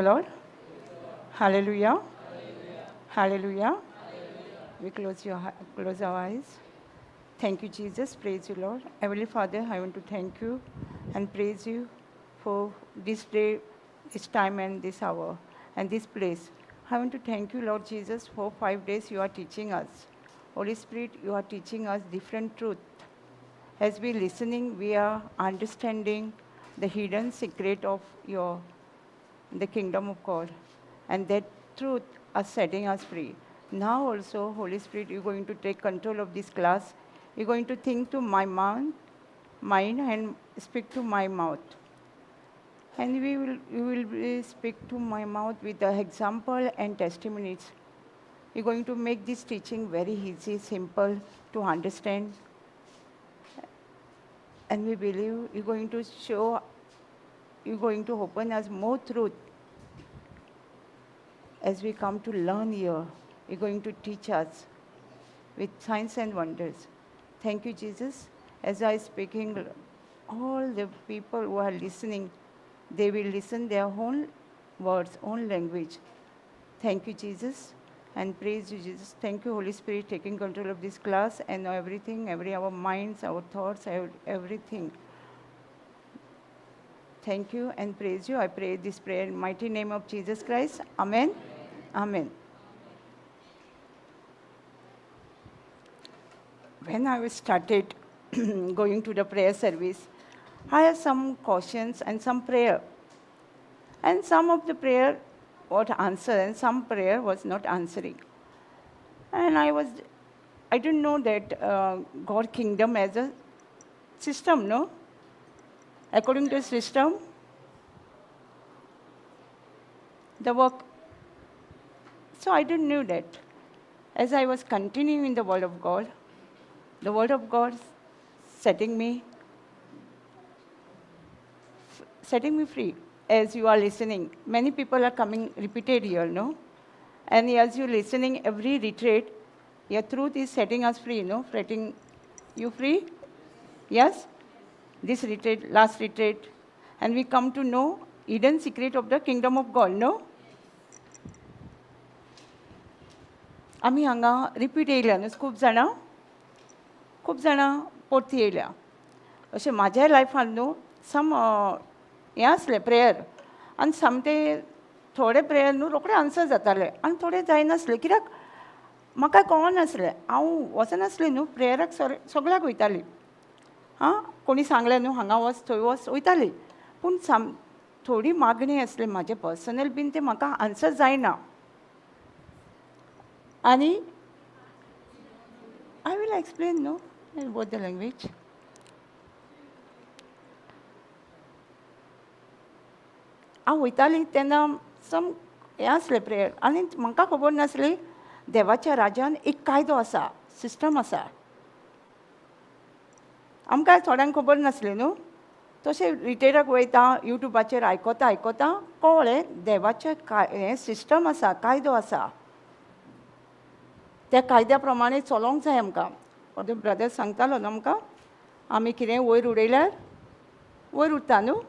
Lord. Hallelujah. Hallelujah. We close our eyes. Thank you, Jesus. Praise you, Lord. Heavenly Father, I want to thank you and praise you for this day, this time, and this hour, and this place. I want to thank you, Lord Jesus, for 5 days you are teaching us. Holy Spirit, you are teaching us different truth. As we listening, we are understanding the hidden secret of the kingdom of God. And that truth are setting us free. Now also, Holy Spirit, you're going to take control of this class. You're going to think to my mind and speak to my mouth. And you will speak to my mouth with the example and testimonies. You're going to make this teaching very easy, simple to understand. And we believe you're going to open us more truth. As we come to learn here, you're going to teach us with signs and wonders. Thank you, Jesus. As I speaking, all the people who are listening, they will listen their own words, own language. Thank you, Jesus, and praise you, Jesus. Thank you, Holy Spirit, taking control of this class and everything, our minds, our thoughts, everything. Thank you and praise you. I pray this prayer in the mighty name of Jesus Christ. Amen. Amen. When I started going to the prayer service, I had some questions and some prayer. And some of the prayer was answered and some prayer was not answering. And I didn't know that God kingdom as a system, no? According to system, the work. So I didn't know that. As I was continuing in the Word of God setting me free. As you are listening, many people are coming repeated here, no? And as you're listening, every retreat, your truth is setting us free, no? Setting you free? Yes? This retreat, last retreat, and we come to know hidden secret of the kingdom of God, no? आम्ही हांगा repeat येयल्या न्हू खूब जाणां परती येयल्या अशें म्हाज्या लायफान न्हू सम हें आसलें प्रेयर आनी सामके थोडे प्रेयर न्हू रोखडे आन्सर जाताले आनी थोडे जायनासले कित्याक म्हाका कळनासलें हांव वचनासलें न्हू प्रेयराक सगळ्याक वयताली कोणी सांगलें न्हू हांगा वच थंय वच वयताली पूण थोडी मागणी आसली म्हाजे पर्सनल बीन ते म्हाका आन्सर जायना आनी I will explain, no, in both the language. हांव वयताली तेन्ना सम हें आसलें प्रेयर आनी म्हाका खबर नासली देवाच्या राज्यान एक कायदो आसा सिस्टम आसा आमकां थोड्यांक खबर नासलें न्हू तशें रिटेराक वयता युट्यूबाचेर आयकोता कळ्ळें देवाचें हें सिस्टम आसा कायदो आसा त्या कायद्या प्रमाणे चलोंक जाय आमकां ब्रदर सांगतालो न्हू आमकां आमी कितें वयर उडयल्यार वयर उरता न्हू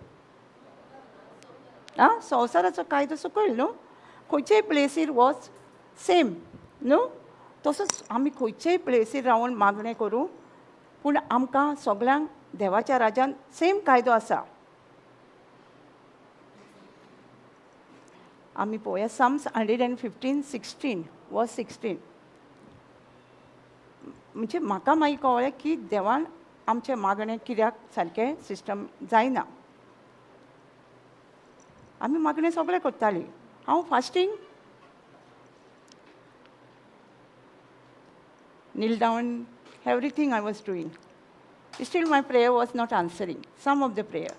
संवसाराचो कायदो सकयल न्हू खंयचेय प्लेसीर वच सेम न्हू तसोच आमी खंयचेय प्लेसीर रावन मागणें करूं पूण आमकां सगळ्यांक देवाच्या राज्यान सेम कायदो आसा आमी पळोवया Psalms 115:16 verse 16 म्हणजे म्हाका मागीर कळ्ळें की देवान आमचें मागणें कित्याक सारकें सिस्टम जायना आमी मागणें सगळें करतालीं हांव fasting kneel down everything I was doing still my prayer was not answering some of the prayer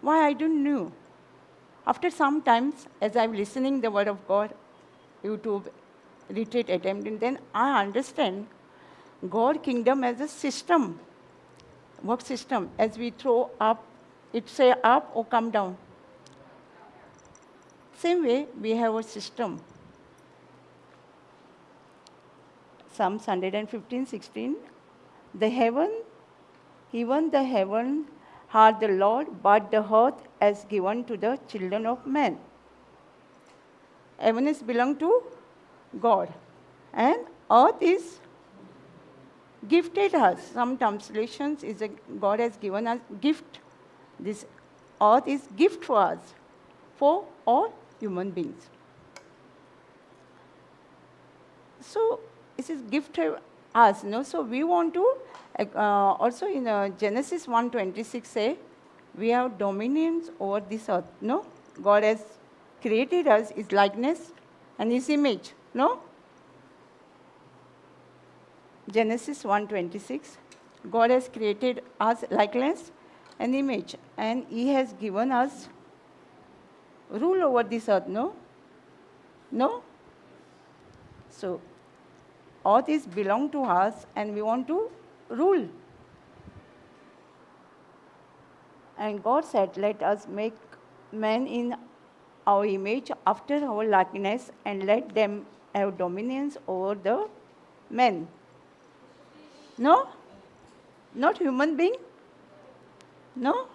why I didn't know after some times as I'm listening the word of God YouTube retreat attempting then I understand God kingdom as a system work system as we throw up it say up or come down same way we have a system Psalms 115:16 the heaven even the heaven hath the Lord, but the earth has given to the children of men. Heaven is belong to God, and earth is gifted us. Some translations is God has given us gift. This earth is gift for us, for all human beings. So this is gift to us, no? So we want to also in Genesis 1:26 say we have dominions over this earth, no? God has created us His likeness and His image, no? Genesis 1:26, God has created us likeness and image, and He has given us rule over this earth, no? No? So, earth is belong to us, and we want to rule. And God said, let us make man in our image, after our likeness, and let them have dominions over the men. No? Not human being? No?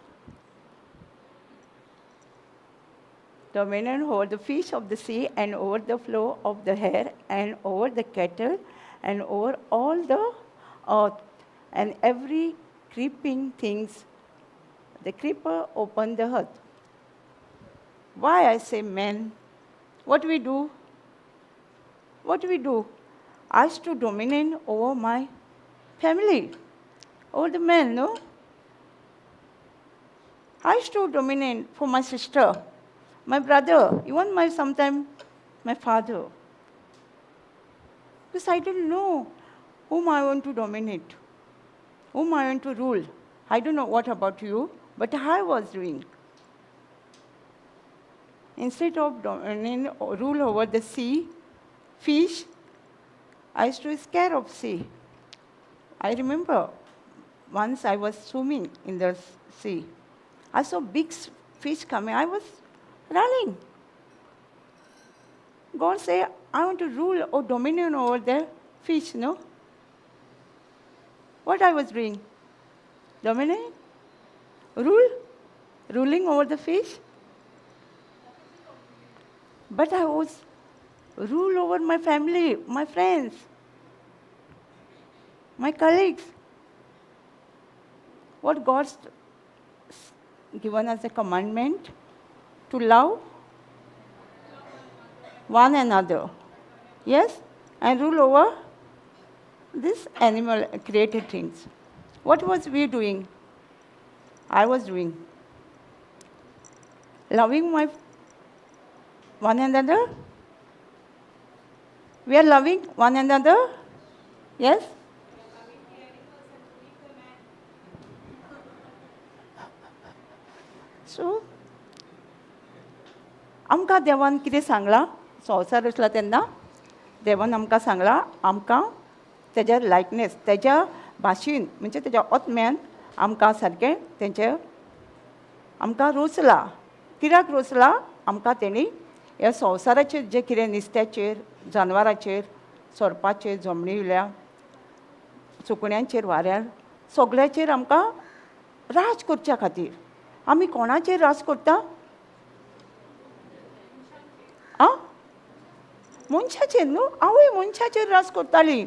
Dominion over the fish of the sea, and over the flow of the air, and over the cattle, and over all the earth, and every creeping things. The creeper opened the earth. Why I say men? What we do? What we do? I used to dominate over my family, over the men, no? I used to dominate for my sister, my brother, even sometimes my father. Because I didn't know whom I want to dominate, whom I want to rule. I don't know what about you, but I was doing. Instead of rule over the sea, fish, I used to be scared of sea. I remember once I was swimming in the sea. I saw big fish coming. I was running. God said, I want to rule or dominion over the fish, no? What I was doing? Dominating? Rule? Ruling over the fish? But I was rule over my family, my friends, my colleagues. What God's given us a commandment to love one another. Yes? And rule over this animal created things. What was we doing? I was doing. Loving one another. We are loving one another. Yes? So, आमकां देवान कितें सांगलां संवसार रचला तेन्ना देवान आमकां सांगलां आमकां तेज्या लायकनेस तेज्या भाशेन म्हणजे तेज्या आत्म्यान आमकां सारकें तेंचें आमकां रोचलां कित्याक रोचलां आमकां तेणी ह्या संवसाराचेर जें कितें नुस्त्याचेर जानवरांचेर सोरपाचेर जमनी उल्या सुकण्यांचेर वाऱ्यार सगळ्याचेर आमकां राज करच्या खातीर आमी कोणाचेर राज करता आं मनशाचेर न्हू हांवूय मनशाचेर राज करतालीं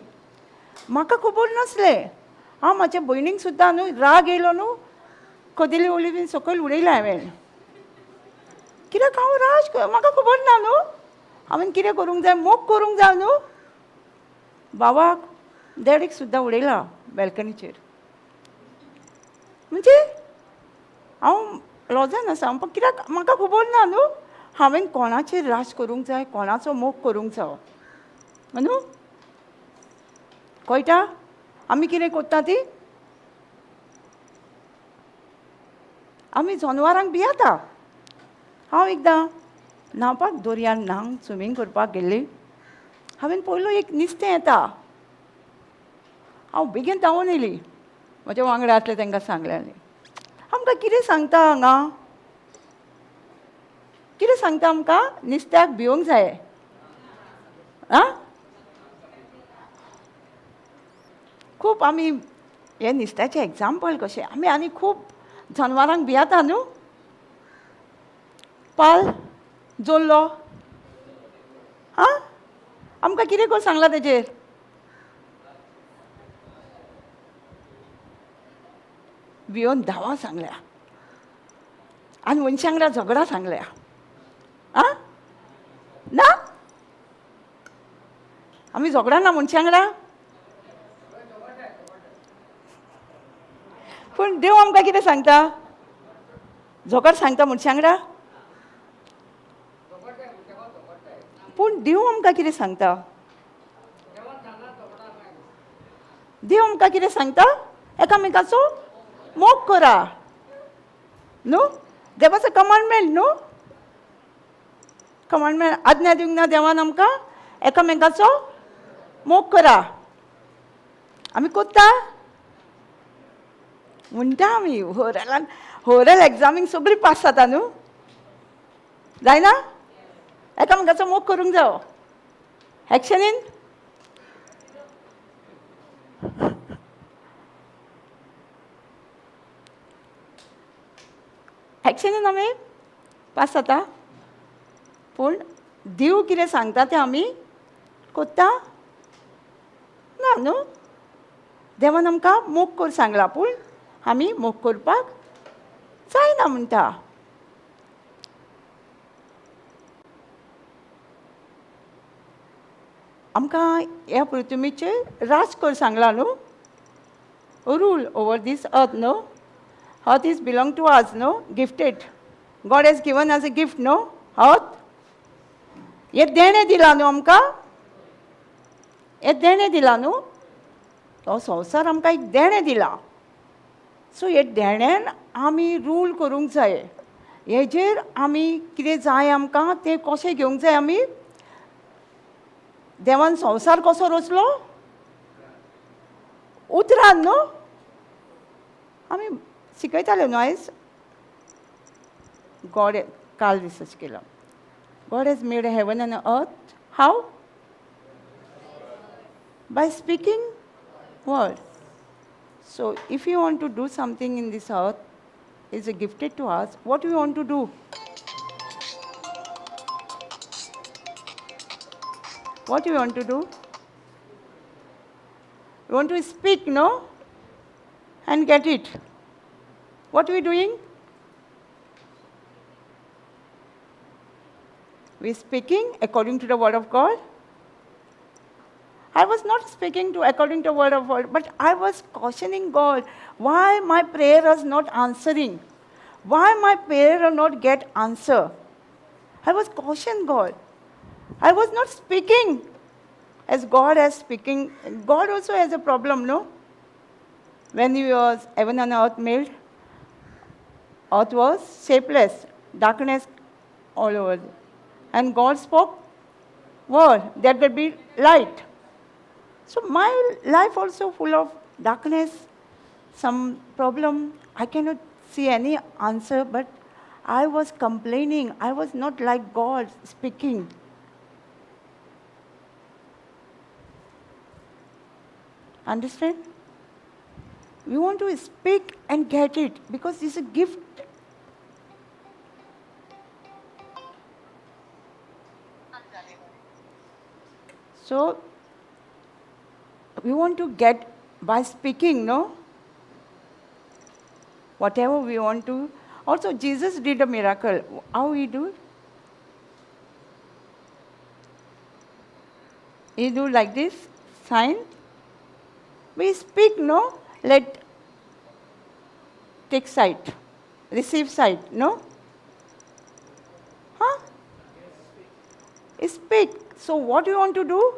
म्हाका खबर नासलें हांव म्हाज्या भयणीक सुद्दां न्हू राग येयलो न्हू कदिली ओलिवीन सकयल उडयलें हांवें कित्याक हांव राज म्हाका खबर ना न्हू हांवें कितें करूंक जाय मोग करूंक जाय न्हू बाबाक डॅडीक सुद्दां उडयलां बॅल्कनीचेर म्हणजे हांव लॉजान आसा कित्याक म्हाका खबर ना न्हू हांवें कोणाचेर राज करूंक जाय कोणाचो मोग करूंक जाय न्हू कळटा आमी कितें करता ती आमी जनवरांक भियेता हांव एकदां न्हांवपाक दर्यान न्हांवन स्विमींग करपाक गेल्ली हांवें पळयलो एक नुस्तें येता हांव बेगीन धांवून येयली म्हज्या वांगडा आसले तांकां सांगलें आमकां कितें सांगता हांगा कितें सांगता आमकां नुस्त्याक भिवंक जाय आं खूब आमी हे नुस्त्याचें एग्जाम्पल कशें आमी आनी खूब जनावरांक भियाता न्हू पाल जोल्लो आं आमकां कितें कोण सांगलां तेजेर भियोन धांवा सांगल्या आनी मनशां वांगडा झगडा सांगल्या आं ना आमी झगडना मनशां वांगडा पूण देव आमकां कितें सांगता झगड सांगता मनशां वांगडा पूण देव आमकां कितें सांगता देव आमकां कितें सांगता एकामेकाचो मोग करा न्हू देवाचो कमांडमेंट न्हू कमांडमेंट आज्ञा दिवंक ना देवान आमकां एकामेकाचो मोग करा आमी कोत्ता म्हणटा आमी ओरल एग्जामीक सगळीं पास जाता न्हू जायना एकामेकाचो मोग करूंक जायो एक्शनीन एक्शनीन आमी पास जाता पूण देव कितें सांगता तें आमी कोत्ता ना न्हू देवान आमकां मोग कर सांगला पूण आमी मोग करपाक जायना म्हणटा आमकां ह्या पृथ्वीचेर राज कर सांगला न्हू रूल ओवर दीस अर्थ न्हू earth is belong to us न्हू gifted God has given as a gift न्हू अर्थ हे देणें दिला न्हू आमकां हे देणें दिला न्हू तो संवसार आमकां एक देणें दिला सो हे देण्यान आमी रूल करूंक जाय हेजेर आमी कितें जाय आमकां तें कशें घेवंक जाय आमी देवान संवसार कसो रचलो उतरान न्हू आमी शिकयताले न्हू आयज गॉड काल रिसर्च केलो God has made heaven and earth how by speaking word so if you want to do something in this earth is gifted to us what do you want to do what do you want to do you want to speak no and get it what are we doing we speaking according to the word of God I was not speaking to according to word of God, but I was cautioning God why my prayer is not answering, why my prayer will not get answer. I was cautioning God. I was not speaking as God is speaking. God also has a problem, no? When He was heaven and earth made, earth was shapeless, darkness all over, and God spoke word that will be light. So my life also full of darkness, some problem. I cannot see any answer, but I was complaining. I was not like God speaking. Understand? We want to speak and get it because it's a gift. So we want to get by speaking, no? Whatever we want to. Also, Jesus did a miracle. How He do? He do like this, sign. We speak, no? Let take sight, receive sight, no? Huh? Speak. So what do you want to do?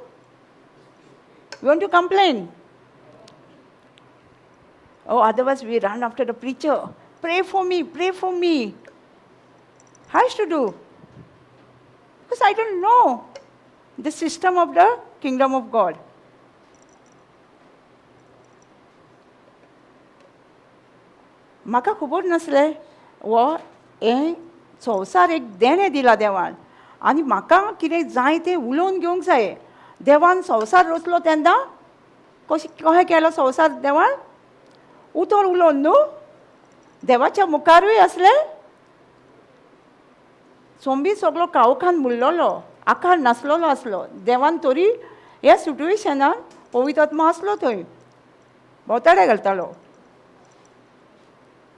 You want to complain? Oh, otherwise we run after the preacher. Pray for me, pray for me. How I should do? Because I don't know the system of the kingdom of God. म्हाका खबर नासलें वो हें संवसार एक देणें दिला देवान आनी म्हाका कितें जाय तें उलोवन घेवंक जाय देवान संवसार रचलो तेन्ना कशें केलो संवसार देवान उतर उलोवन न्हू देवाच्या मुखारूय असले सोंबी सगळो काळोखान मुरलोलो, आकार नासलोलो आसलो. देवान तरी ह्या सिट्युएशनान पवित्र आत्मा आसलो थंय, भोंवताडे घालतालो.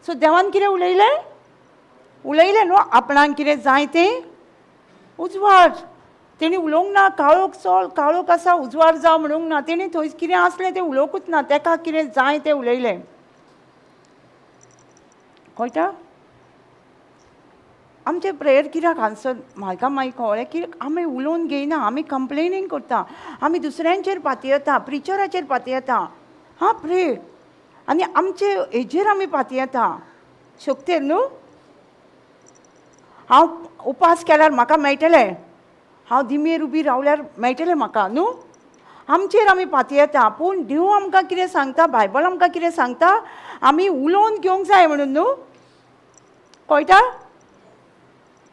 सो देवान कितें उलयलें न्हू, आपणाक कितें जाय तें उजवाड. तेणी उलोवंक ना काळोख चल, काळोख आसा उजवाड जावं म्हणूंक ना. तेणी थंय कितें आसलें तें उलोवंकूच ना, तेका कितें जाय तें उलयलें. कळटा? आमचे प्रेयर कित्याक आन्सर म्हाका मागीर कळ्ळें की आमी उलोवन घेयना, आमी कंप्लेनींग करता, आमी दुसऱ्यांचेर पातयता, येता प्रिचराचेर पातयता येता. हां प्रे आनी आमचे हेजेर आमी पातयता येता शक्तेर न्हू. हांव उपास केल्यार म्हाका मेळटलें, हांव दिमेर उबी रावल्यार मेळटलें म्हाका न्हू. आमचेर आमी पातयता येता. पूण देव आमकां कितें सांगता, बायबल आमकां कितें सांगता, आमी उलोवन घेवंक जाय म्हणून न्हू. कळटा?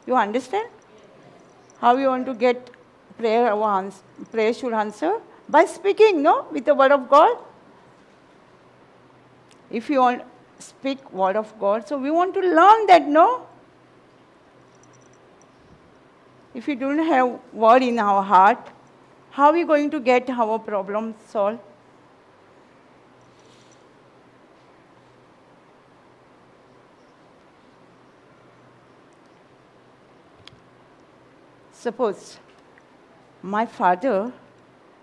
You understand? How you want to get prayer should answer? By speaking, no? With the word of God. If you want to speak word of God, so we want to learn that, no? If we don't have word in our heart, how are we going to get our problems solved? Suppose my father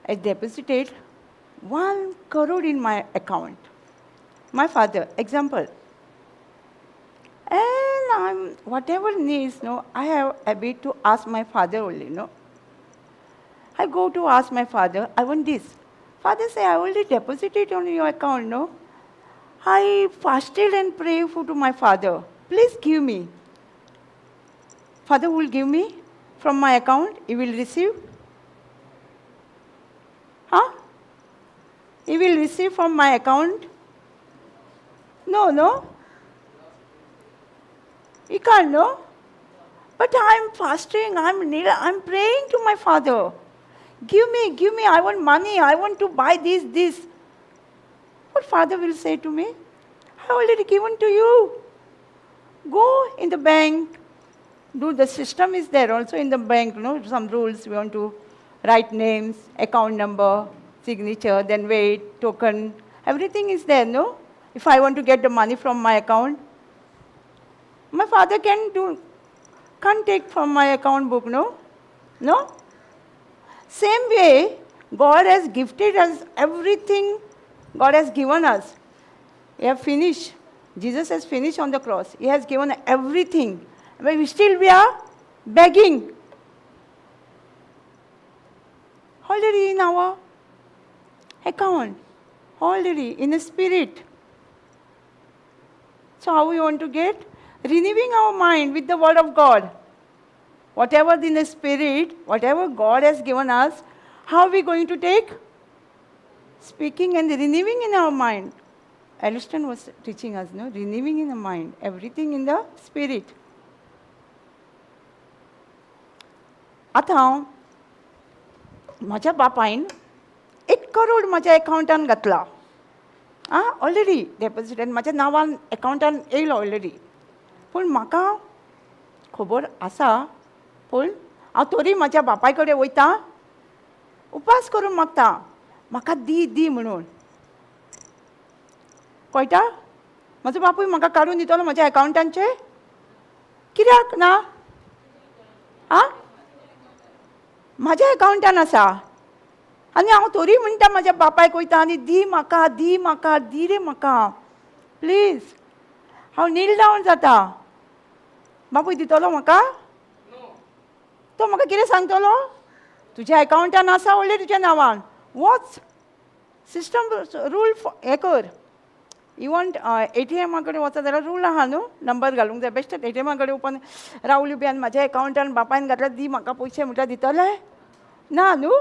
had deposited 1 crore in my account. My father, example. And whatever needs, no, I have a habit to ask my father only, no. I go to ask my father, I want this. Father say, I already deposited on your account, no. I fasted and prayed to my father. Please give me. Father will give me from my account, he will receive. Huh? He will receive from my account. No. He can't, no? But I'm fasting, I'm praying to my father. Give me, I want money, I want to buy this. What father will say to me? I already given to you. Go in the bank. The system is there also in the bank, no? Some rules, we want to write names, account number, signature, then wait, token, everything is there, no? If I want to get the money from my account, my father can't take from my account book, no? No? Same way, God has gifted us everything God has given us. He has finished. Jesus has finished on the cross. He has given everything. But we are begging. Already in our account. Already in the spirit. So how we want to get? Renewing our mind with the word of God. Whatever in the spirit, whatever God has given us, how are we going to take? Speaking and renewing in our mind. Aliston was teaching us, no? Renewing in the mind. Everything in the spirit. आता म्हज्या बापायन 1 करोड म्हज्या अकाउंटान घातला. Already डेपोजिटेड म्हज्या नांवान अकाउंटान येयलो already. पूण म्हाका खबर आसा, पूण हांव तरी म्हज्या बापाय कडेन वयता, उपास करून मागता, म्हाका दी म्हणून. कळटा? म्हजो बापूय म्हाका काडून दितलो म्हज्या अकाउंटांचे. कित्याक ना? म्हज्या अकाउंटान आसा आनी हांव तरी म्हणटा म्हज्या बापायक वयता आनी दी म्हाका दी रे म्हाका प्लीज. हांव नील डावन जाता. बापूय दितलो म्हाका? तो म्हाका कितें सांगतलो? तुज्या अकाउंटान आसा व्हडलें तुज्या नांवान, वच सिस्टम रूल हें कर. इवन ATM कडेन वचत जाल्यार रूल आहा न्हू, नंबर घालूंक जाय. बेश्ट ATM कडेन ओपन रावली बी आनी म्हाज्या अकाउंटान बापायन घातल्यार दी म्हाका पयशे म्हणटा दितले ना न्हू.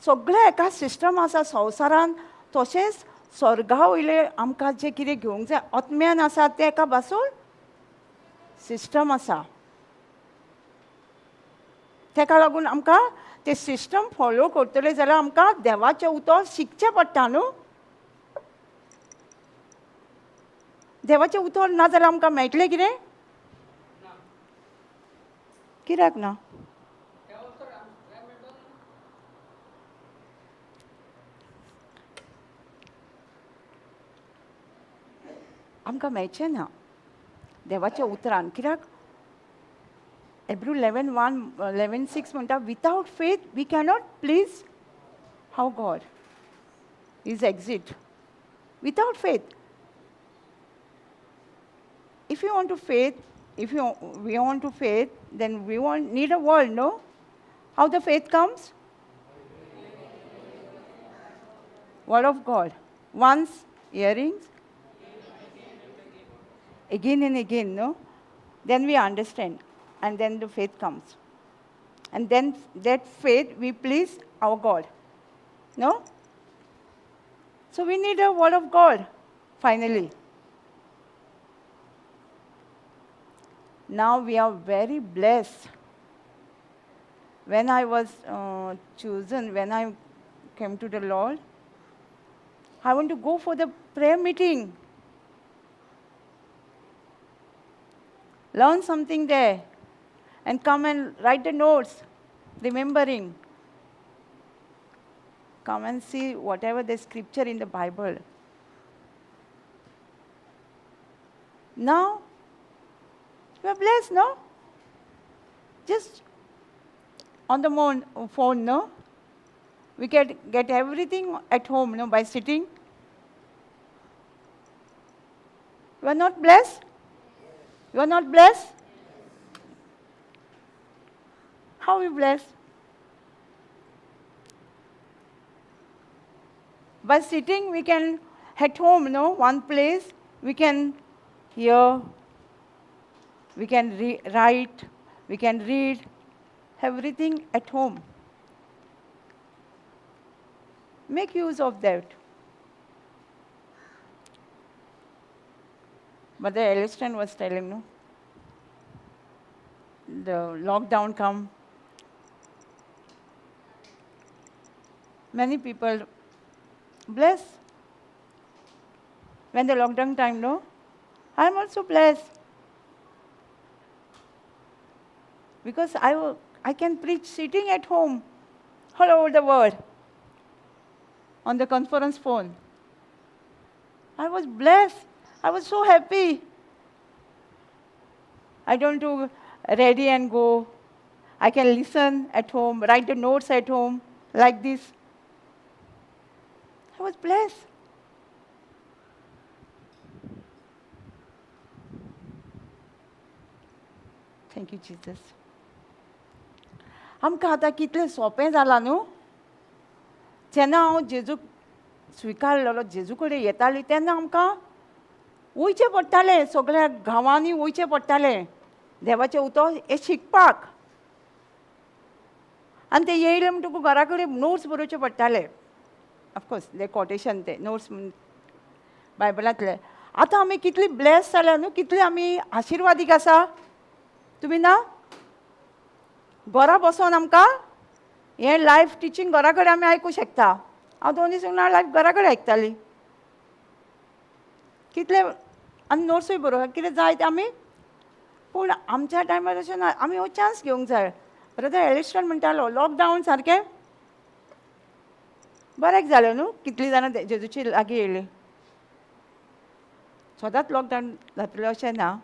सगळें एका सिस्टम आसा संवसारान. तशेंच स्वर्गा वयले आमकां जें कितें घेवंक जाय आत्म्यान आसा तें एका भासून सिस्टम आसा. तेका लागून आमकां तें सिस्टम फॉलो करतले जाल्यार आमकां देवाचें उतर शिकचें पडटा न्हू. देवाचें उतर ना जाल्यार आमकां मेळटलें कितें? कित्याक ना? आमकां मेळचें ना देवाच्या उतरान. कित्याक Hebrew 11:6 म्हणटा, without faith we cannot please हाव God. Is exit without faith. If you want to faith, we want to faith, then we need a word, no? How the faith comes? Word of God. Once hearing, again and again, no? Then we understand, and then the faith comes. And then that faith we please our God, no? So we need a word of God, finally. Now we are very blessed. When I was chosen, when I came to the Lord, I want to go for the prayer meeting. Learn something there. And come and write the notes, remembering. Come and see whatever the scripture in the Bible. Now, we are blessed, no? Just on the phone, no? We get everything at home, no? By sitting. You are not blessed? You are not blessed? How are we blessed? By sitting, we can, at home, no? One place, we can hear, we can write, we can read, everything at home. Make use of that. But the Elliston was telling, no? The lockdown come. Many people blessed. When the lockdown time, no? I am also blessed. Because I can preach sitting at home all over the world on the conference phone. I was blessed. I was so happy. I don't do ready and go. I can listen at home, write the notes at home, like this. I was blessed. Thank you, Jesus. आमकां आतां कितलें सोंपें जालां न्हू. जेन्ना हांव जेजूक स्विकारलेलो, जेजू कडेन येताली, तेन्ना आमकां वयचें पडटालें, सगळ्या गांवांनी वयचें पडटालें देवाचें उतर हें शिकपाक. आनी तें येयलें म्हणटकूच घरा कडेन नोट्स बरोवचे पडटाले. ऑफकोर्स ते कोटेशन ते नोट्स बायबलांतले. आतां आमी कितली ब्लेस जाल्या न्हू, कितली आमी आशिर्वादीक आसा. तुमी ना? घरा बसोन आमकां हें लायफ टिचींग घरा कडेन आमी आयकूं शकता. हांव 2 दीस लायफ घरा कडेन आयकताली. कितले आनी नोट्सूय बरोवप कितें जाय तें आमी. पूण आमच्या टायमार अशें ना. आमी हो चान्स घेवंक जाय. ब्रदर एलिस्टन म्हणटालो लॉकडावन सारकें बरें जालें न्हू. कितलीं जाणां जेजूची लागीं येयलीं. सदांच लॉकडावन जातलें अशें ना.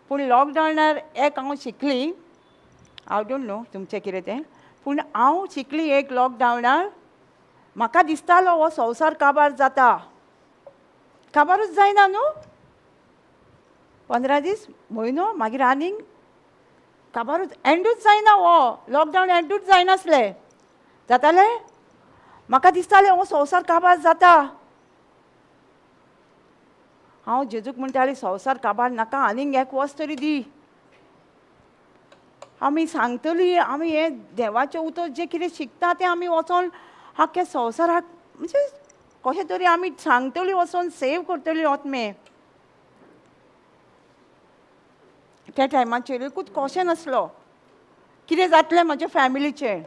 पूण लॉकडावनार एक हांव शिकली. हांव डोंट नो तुमचें कितें तें. पूण हांव शिकली एक लॉकडावनार. म्हाका दिसतालो हो संवसार काबार जाता. काबारूच जायना न्हू. 15 दीस म्हयनो मागीर आनीक काबारूच एंडूच जायना. हो लॉकडावन एंडूच जायनासलें. जातालें. म्हाका दिसतालें हो संवसार काबार जाता. हांव जेजूक म्हणटाली संवसार काबार नाका, आनीक एक वर्स तरी दी. आमी सांगतलीं, आमी हें देवाचें उतर जें कितें शिकता तें आमी वचोन आख्या संवसाराक म्हणजे कशें तरी आमी सांगतलीं वचोन सेव करतलीं आत्मे. त्या टायमाचेर एकूच कशें नासलो. कितें जातलें म्हज्या फॅमिलीचें,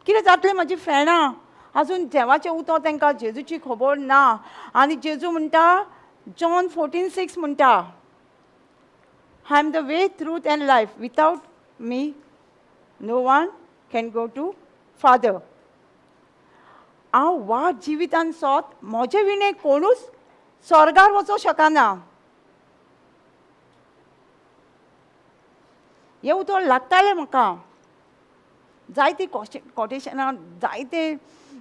कितें जातलें म्हजीं फ्रेंडां. आजून देवाचें उतर तांकां जेजूची खबर ना. आनी जेजू म्हणटा John 14:6 म्हणटा, I am the way, truth and life. Without me, no one can go to Father. हांव वाट जिवितान सोत म्हजे विणे कोणूच स्वर्गार वचूं शकना. हें उतर लागतालें म्हाका. जायतीं कोटेशनां, जायते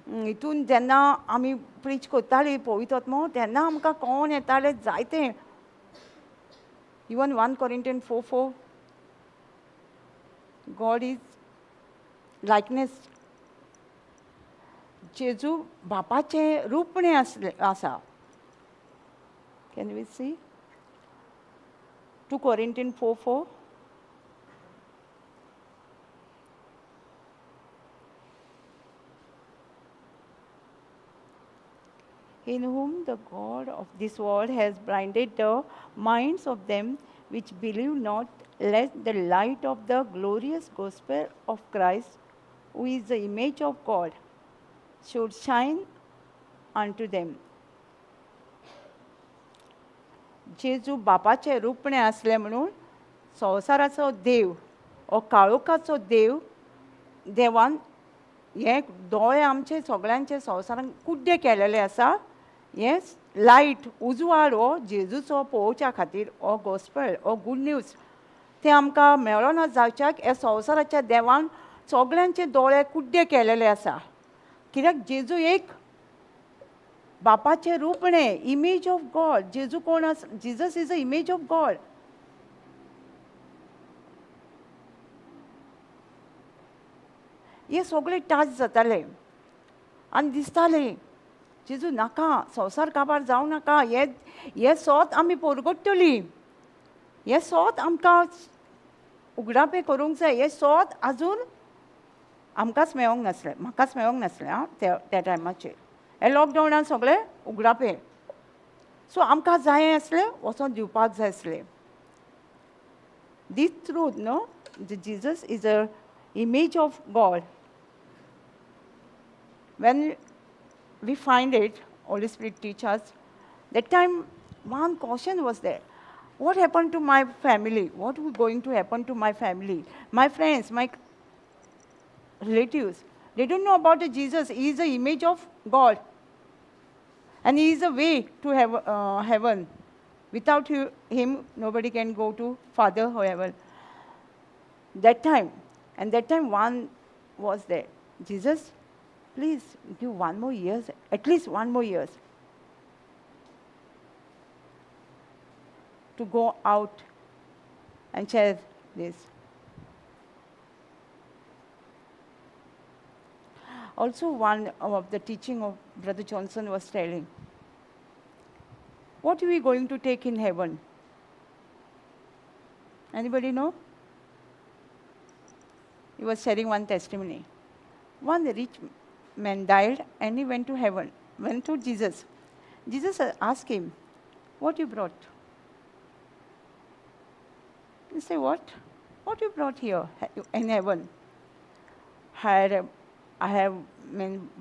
हितून जेन्ना आमी प्रीच करतालीं पवित्र आत्मो, तेन्ना आमकां कळोन येतालें जायतें. Even 1 Corinthians 4:4, God is likeness. जेजू बापाचें रूपणें आसा. Can we see? 2 Corinthians 4:4. In whom the God of this world has blinded the minds of them which believe not, lest the light of the glorious gospel of Christ, who is the image of God, should shine unto them. जेजू बापाचे रूपणे असले म्हणून संवसाराचो देव, हो काळोखाचो देव, देवान हे दोळे आमचे सगळ्यांचे संवसारान कुड्डे केलेले आसा. हे लायट, उजवाड हो जेजूचो पळोवच्या खातीर, हो गॉस्पेल, हो गूड न्यूज ते आमकां मेळोना जावच्याक हे संवसाराच्या देवान सगळ्यांचे दोळे कुड्डे केलेले आसा. कित्याक जेजू एक बापाचे रूपणे, इमेज ऑफ गॉड. जेजू कोण आसा? Jesus is the image of God. हे सगळे टच जाताले आनी दिसताले जेजू नाका, संवसार काबार जावं नाका, हे सोत आमी परगडटलीं, हे सोत आमकां उगडापे करूंक जाय. हे सोत आजून आमकांच मेळोंक नासलें, म्हाकाच मेळोंक नासलें आं त्या टायमाचेर. हे लॉकडावनान सगळे उगडापे. सो आमकां जाय आसलें वचोन दिवपाक जाय आसलें. दीस ट्रूथ न्हू, Jesus is a image of God. When we find it, Holy Spirit teach us, that time one caution was there. What happened to my family? What is going to happen to my family? My friends, my relatives, they don't know about the Jesus. He is the image of God. And he is the way to heaven. Without him, nobody can go to Father or heaven. That time, and that time one was there. Jesus, please give 1 more year, at least 1 more year, to go out and share this. Also, one of the teaching of Brother Johnson was telling, what are we going to take in heaven? Anybody know? He was sharing one testimony. One rich man died and he went to heaven, went to Jesus. Jesus asked him, what you brought? He said, what? What you brought here in heaven? I have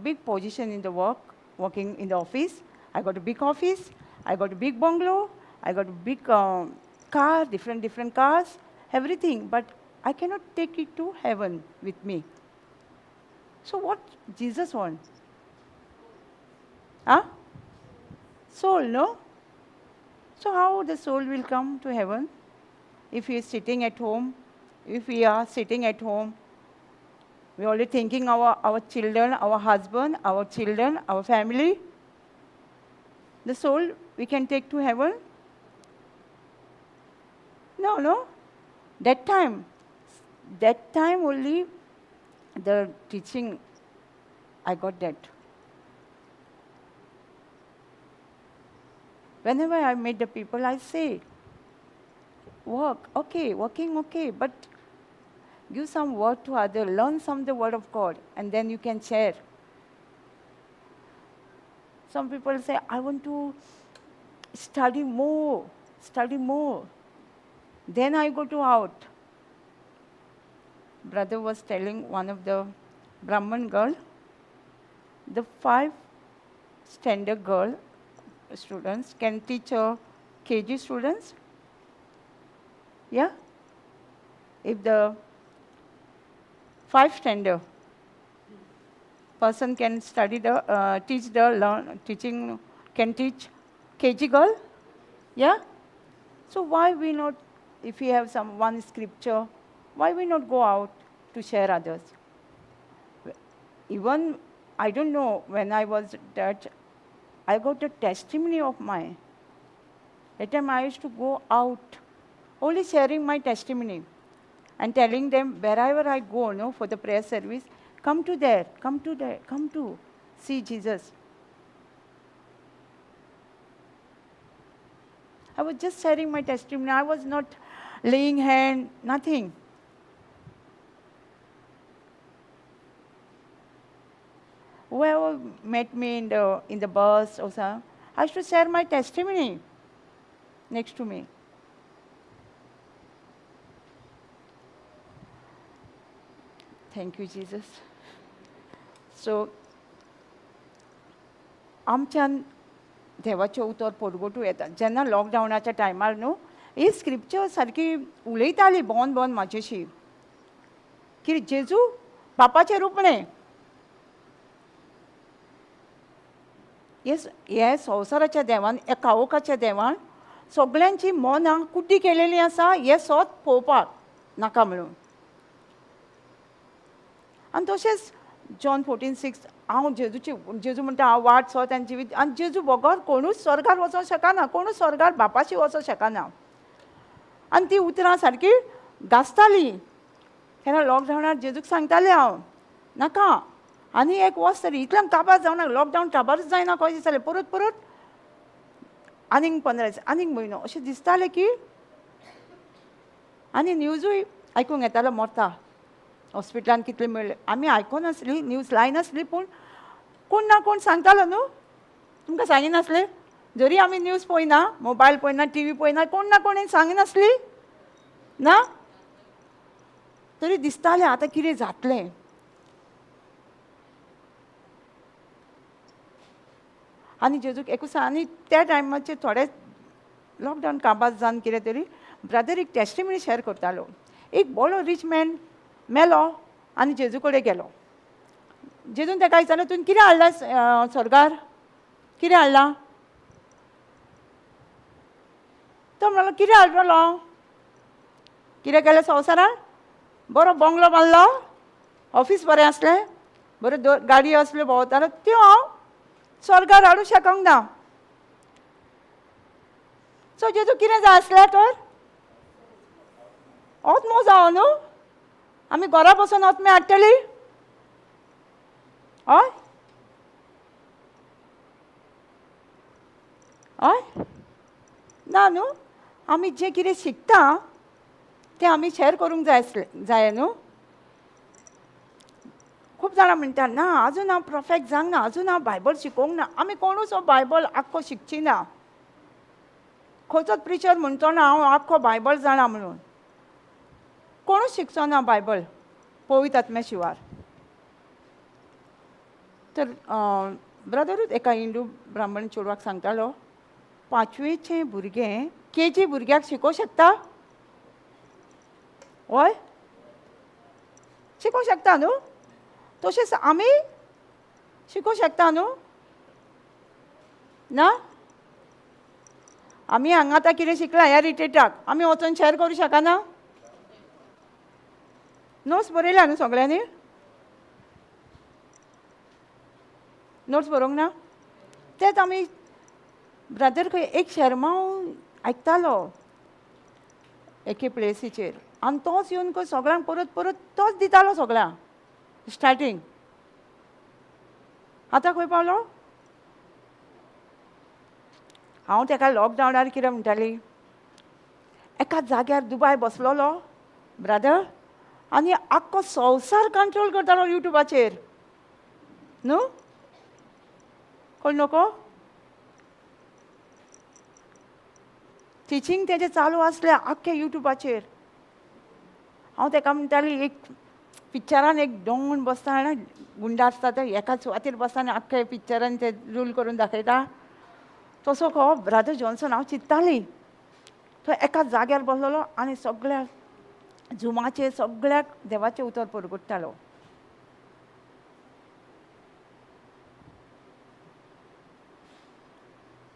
big position in the working in the office. I got a big office. I got a big bungalow. I got a big car, different cars, everything. But I cannot take it to heaven with me. So what Jesus wants? Huh? Soul, no? So how the soul will come to heaven? If he is sitting at home, if we are sitting at home, we are only thinking our children, our husband, our children, our family. The soul we can take to heaven? No. That time only the teaching, I got that. Whenever I meet the people, I say, working okay, but give some word to others, learn some of the word of God, and then you can share. Some people say, I want to study more. Then I go to out. Brother was telling one of the Brahman girl, the 5 standard girl, students can teach KG students. Yeah? If the 5th standard person can study the, teaching, can teach KG girl? Yeah? So why we not, if we have some one scripture, why we not go out to share others? Even, I don't know, when I was Dutch, I got a testimony of mine. That time I used to go out, only sharing my testimony and telling them wherever I go, no, for the prayer service, come to there, come to there, come to see Jesus. I was just sharing my testimony. I was not laying hand, nothing. Whoever met me in the bus or something, I used to share my testimony next to me. Thank you, Jesus. So, आमच्यान देवाचे उतर परगोटू येता जेन्ना लॉकडावनाच्या टायमार न्हू ही scripture सारकी उलयताली bone bone म्हाजेशी की जेजू बापाचें रुपणें हे संवसाराच्या देवान एकावोकाच्या देवान सगळ्यांची मनां कुड्डी केलेलीं आसा हें सोत पळोवपाक नाका म्हणून आनी तशेंच जॉन 14:6 हांव जेजू म्हणटा हांव वाट सोत आनी जिवीत आनी जेजू बगर कोणूच स्वर्गार वचोंक शकना कोणूच स्वर्गार बापाशी वचोंक शकना आनी ती उतरां सारकी गाजताली केन्ना लॉकडावनार जेजूक सांगतालें हांव नाका आनी एक वर्स तरी इतल्यान काबार जावना लॉकडावन काबारच जायना कशें दिसतालें परत परत आनीक 15 दीस आनीक म्हयनो अशें दिसतालें की आनी न्यूजूय आयकूंक येतालो मरता हॉस्पिटलान कितले मेळ्ळे आमी आयकोनासली न्यूज लायनासली पूण कोण ना कोण सांगतालो न्हू तुमकां सांगिनासलें जरी आमी न्यूज पळयना मोबायल पळयना टीव्ही पळयना कोण ना कोणें सांगिनासली ना तरी दिसतालें आतां कितें जातलें आनी जेजूक एकूच आनी त्या टायमाचेर थोडे लॉकडावन काबार जावन कितें तरी ब्रदर एक टेस्टिमनी शेअर करतालो एक बरो रीच मॅन मेलो आनी जेजू कडेन गेलो जेजून ताका विचारलें तुवें कितें हाडलां स्वर्गार कितें हाडलां तो म्हणलो कितें हाडटलो कितें केलें संवसारान बरो बंगलो बांदलो ऑफीस बरें आसलें बऱ्यो गाडयो आसल्यो भोंवताल्यो त्यो हांव स्वर्गार हाडूंक शकूंक ना सो जेजू कितें जाय आसलें तर होच मोज जावो न्हू आमी घरा बसून आत्मे हाडटली हय हय ना न्हू आमी जें कितें शिकता तें आमी शेअर करूंक जाय न्हू खूब जाणां म्हणटा ना आजून हांव परफेक्ट जावंक ना आजून हांव बायबल शिकोवंक ना आमी कोणूच हो बायबल आख्खो शिकची ना खंयचोच प्रिचर म्हणचो ना हांव आख्खो बायबल जाणा म्हणून कोणूच शिकचो ना बायबल पवित्र आत्म्या शिवार तर ब्रदरूच एका हिंदू ब्राह्मण चेडवाक सांगतालो 5वेचें भुरगें केजी भुरग्याक शिकोवंक शकता हय शिकोवंक शकता न्हू तशेंच आमी शिकोवंक शकता न्हू ना आमी हांगा आतां कितें शिकलां ह्या रिट्रीटाक आमी वचून शेअर करूं शकना नोट्स बरयल्या न्हू सगळ्यांनी नोट्स बरोवंक ना तेच आमी ब्रदर खंय एक शर्मा आयकतालो एके प्लेसीचेर आनी तोच येवन खंय सगळ्यांक परत परत तोच दितालो सगळ्यांक स्टार्टींग आतां खंय पावलो हांव ताका लॉकडावनार कितें म्हणटाली एका जाग्यार दुबाय बसलोलो ब्रदर आनी आख्खो संवसार कंट्रोल करतालो युट्यूबाचेर न्हू कोण नको टिचींग तेजें चालू आसलें आख्खे युट्यूबाचेर हांव ताका म्हणटाली एक पिक्चरान एक डोंगून बसता गुंड आसता तो एका सुवातेर बसता आनी आख्खे पिक्चरान ते रूल करून दाखयता तसो खो ब्रदर जॉन्सन हांव चिंत्ताली तो एका जाग्यार बसलेलो आनी सगळ्या झुमाचेर सगळ्याक देवाचें उतर परगट्टालो.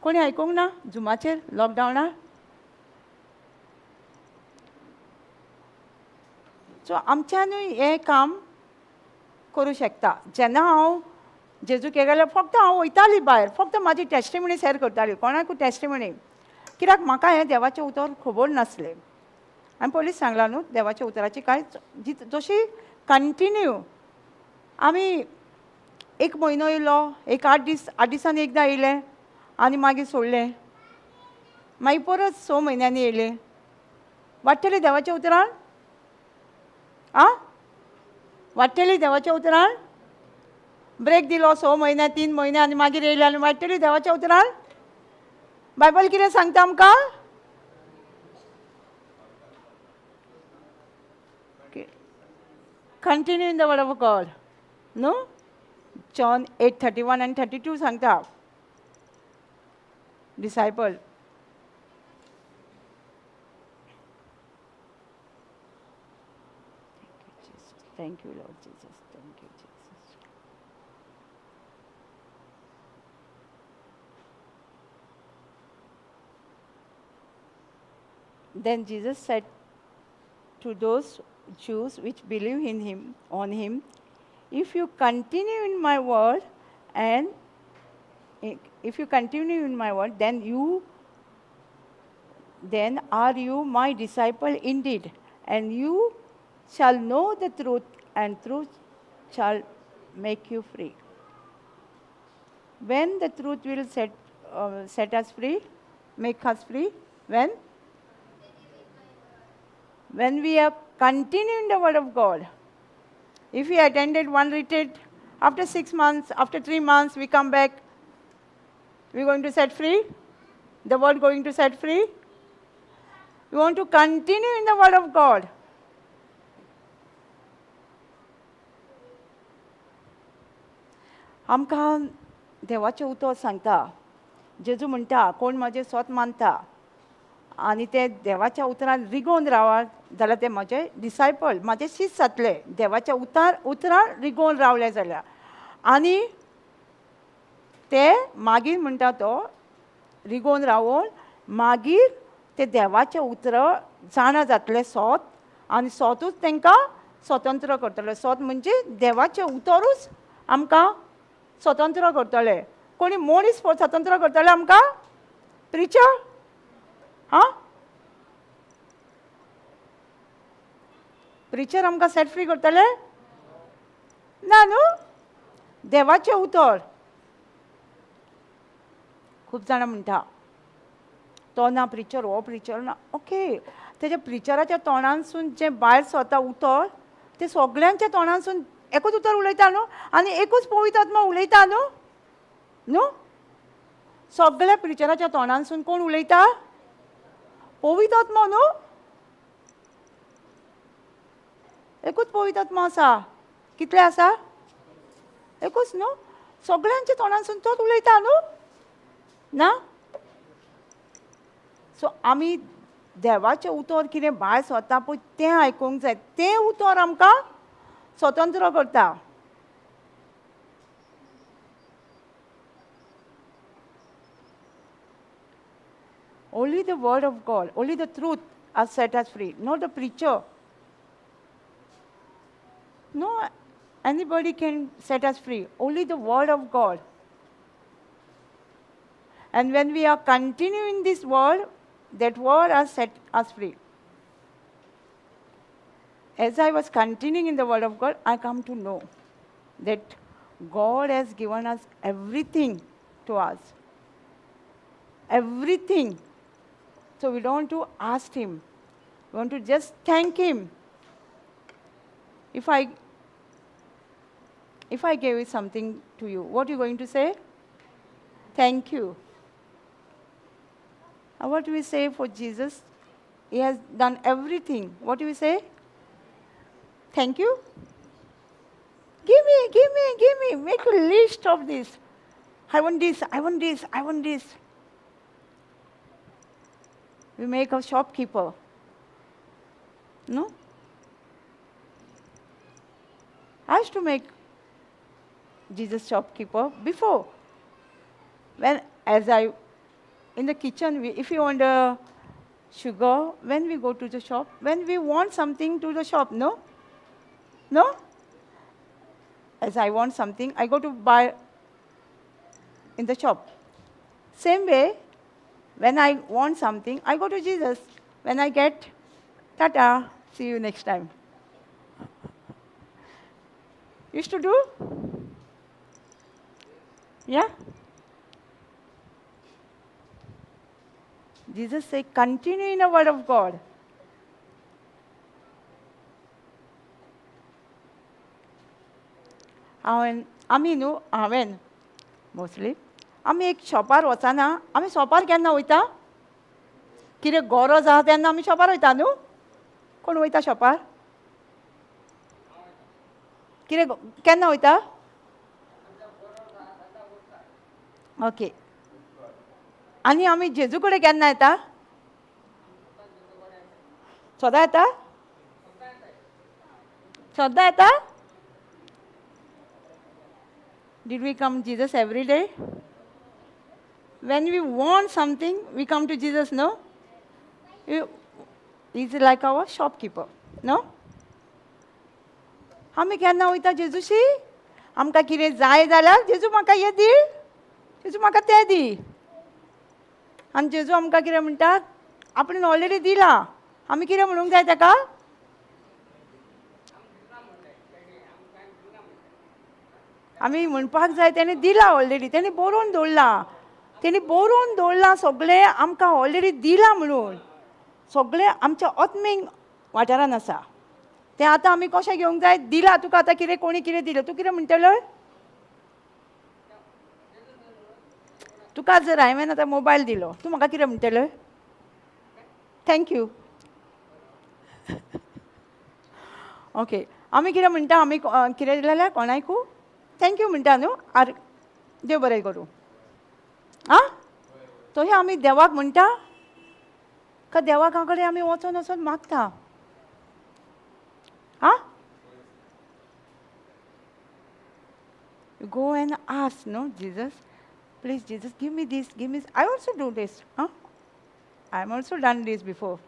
कोणी आयकूंक ना झुमाचेर लॉकडावनार? सो आमच्यानूय हें काम करूं शकता. जेन्ना हांव जेजूके गेल्यार फक्त हांव वयताली भायर, फक्त म्हाजी टॅस्टिमनी शेअर करताली, कोणाकूय टॅस्टिमनी. कित्याक म्हाका हें देवाचें उतर खबर नासलें. हांवें पयलींच सांगलां न्हू देवाच्या उतराची कांयच जशी कंटिन्यू आमी 1 म्हयनो येयलो, एक 8 दिसांनी एकदां येयले आनी मागीर सोडलें. मागीर परत 6 म्हयन्यांनी येयले. वाडटली देवाच्या उतरान? आं? वाडटली देवाच्या उतरान? ब्रेक दिलो 6 म्हयने 3 म्हयने आनी मागीर येयले आनी वाडटली देवाच्या उतरान? बायबल कितें सांगता आमकां? Continue in the word of God न्हू. जॉन 8:31 आनी 32 सांगता disciple. Thank you Lord Jesus. Thank you Jesus. Then Jesus said to those Jews which believe in him, on him, if you continue in my word, and if you continue in my word, then are you my disciple indeed, and you shall know the truth, and truth shall make you free. When the truth will set us free, make us free, when we are continuing the word of God. If we attended one retreat, after 6 months, after 3 months, we come back, we're going to set free? The word going to set free? We want to continue in the word of God. आमकां देवाचें उतर सांगता. जेजू म्हणटा कोण म्हाजें स्वत मानता आनी ते देवाच्या उतरान रिगोवन रावात जाल्यार ते म्हजे डिसायपल, म्हाजे शिश्य जातले. देवाच्या उतरान रिगोवन रावले जाल्यार. आनी ते मागीर म्हणटा तो रिगोवन रावून मागीर ते देवाचे उतर जाणा जातले सोत, आनी सोतूच तांकां स्वतंत्र करतले. सोत म्हणजे देवाचें उतरूच आमकां स्वतंत्र करतले. कोणी मनीस स्वतंत्र करतले आमकां? प्रिचर? हां? प्रिचर आमकां सेट फ्री करतले? ना न्हू. देवाचें उतर. खूब जाणां म्हणटा तो ना प्रिचर, हो प्रिचर ना. ओके, तेज्या प्रिचराच्या तोंडानसून जें भायर सरता उतर, ते सगळ्यांच्या तोंडानसून एकूच उतर उलयता न्हू, आनी एकूच पवित्र आत्मा उलयता न्हू. न्हू, सगळ्या प्रिचराच्या तोंडानसून कोण उलयता? पवित्र आत्मा न्हू. एकूच पवित्र आत्मा आसा. कितले आसा? एकूच न्हू. सगळ्यांच्या तोंडानसून तोच उलयता न्हू. ना. सो आमी देवाचें उतर कितें भायर सरता पळय तें आयकूंक जाय. तें उतर आमकां स्वतंत्र करता. Only the word of God, only the truth has set us free, not the preacher. No, anybody can set us free, only the word of God. And when we are continuing this word, that word has set us free. As I was continuing in the word of God, I come to know that God has given us everything to us. Everything. So we don't want to ask him. We want to just thank him. If I gave you something to you, what are you going to say? Thank you. And what do we say for Jesus? He has done everything. What do we say? Thank you. Give me, give me, give me. Make a list of this. I want this, I want this, I want this. We make a shopkeeper. No? I used to make Jesus shopkeeper before. In the kitchen, if you want sugar, when we go to the shop, when we want something to the shop, no? No? As I want something, I go to buy in the shop. Same way, when I want something, I go to Jesus. When I get, tata, see you next time. Used to do? Yeah? Jesus said, continue in the word of God. हांवें mostly आमी एक शॉपार वचना आमी शॉपार केन्ना वयता कितें गरज आहा तेन्ना आमी शॉपार वयता न्हू कोण वयता शॉपार कितें केन्ना वयता ओके आनी आमी जेजू कडेन केन्ना येता सदां येता सदां येता Did we come Jesus every day? When we want something, we come to Jesus, no? He's like our shopkeeper, no? आमी केन्ना वयता जेजूशी आमकां कितें जाय जाल्यार जेजू म्हाका हें दी जेजू म्हाका तें दी आनी जेजू आमकां कितें म्हणटा आपणें ऑलरेडी दिलां आमी कितें म्हणूंक जाय ताका आमी म्हणपाक जाय तेणें दिलां ऑलरेडी तेणें बरोवन दवरलां सगळें आमकां ऑलरेडी दिलां म्हणून सगळें आमच्या आत्मीक वाठारान आसा तें आतां आमी कशें घेवंक जाय दिलां तुका आतां कितें कोणी कितें दिलें तूं कितें म्हणटलो तुका जर हांवें आतां मोबायल दिलो तूं म्हाका कितें म्हणटलो थँक्यू ओके आमी कितें म्हणटा आमी कितें दिलें जाल्यार कोणाकू थँक्यू म्हणटा न्हू देव बरें करूं आं तशें आमी देवाक म्हणटा का देवाका कडेन आमी वचोन वचोन मागता आं go and ask, no, Jesus, please, Jesus, give me this, give me this. I also do this. Huh? I'm also done this before.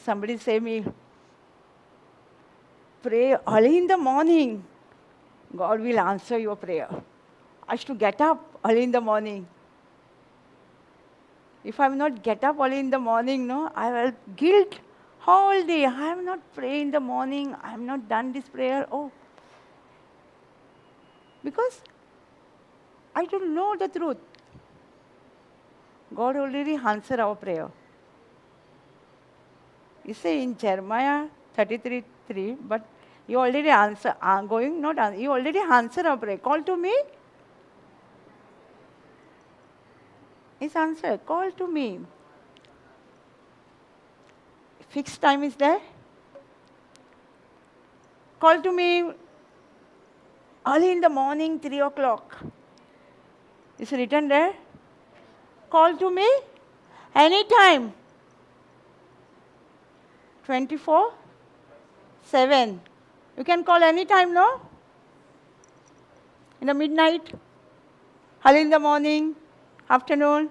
Somebody say me, pray early in the morning. God will answer your prayer. I should get up early in the morning. If I will not get up early in the morning, no, I will guilt whole day. I have not prayed in the morning. I have not done this prayer. Oh, because I don't know the truth. God already answered our prayer. You say in Jeremiah 33:3, but you already answer. You already answered our prayer. Call to me. It's answered. Call to me. Fixed time is there. Call to me early in the morning, 3 o'clock. It's written there. Call to me anytime. 24/7. You can call anytime, no? In the midnight, early in the morning, afternoon.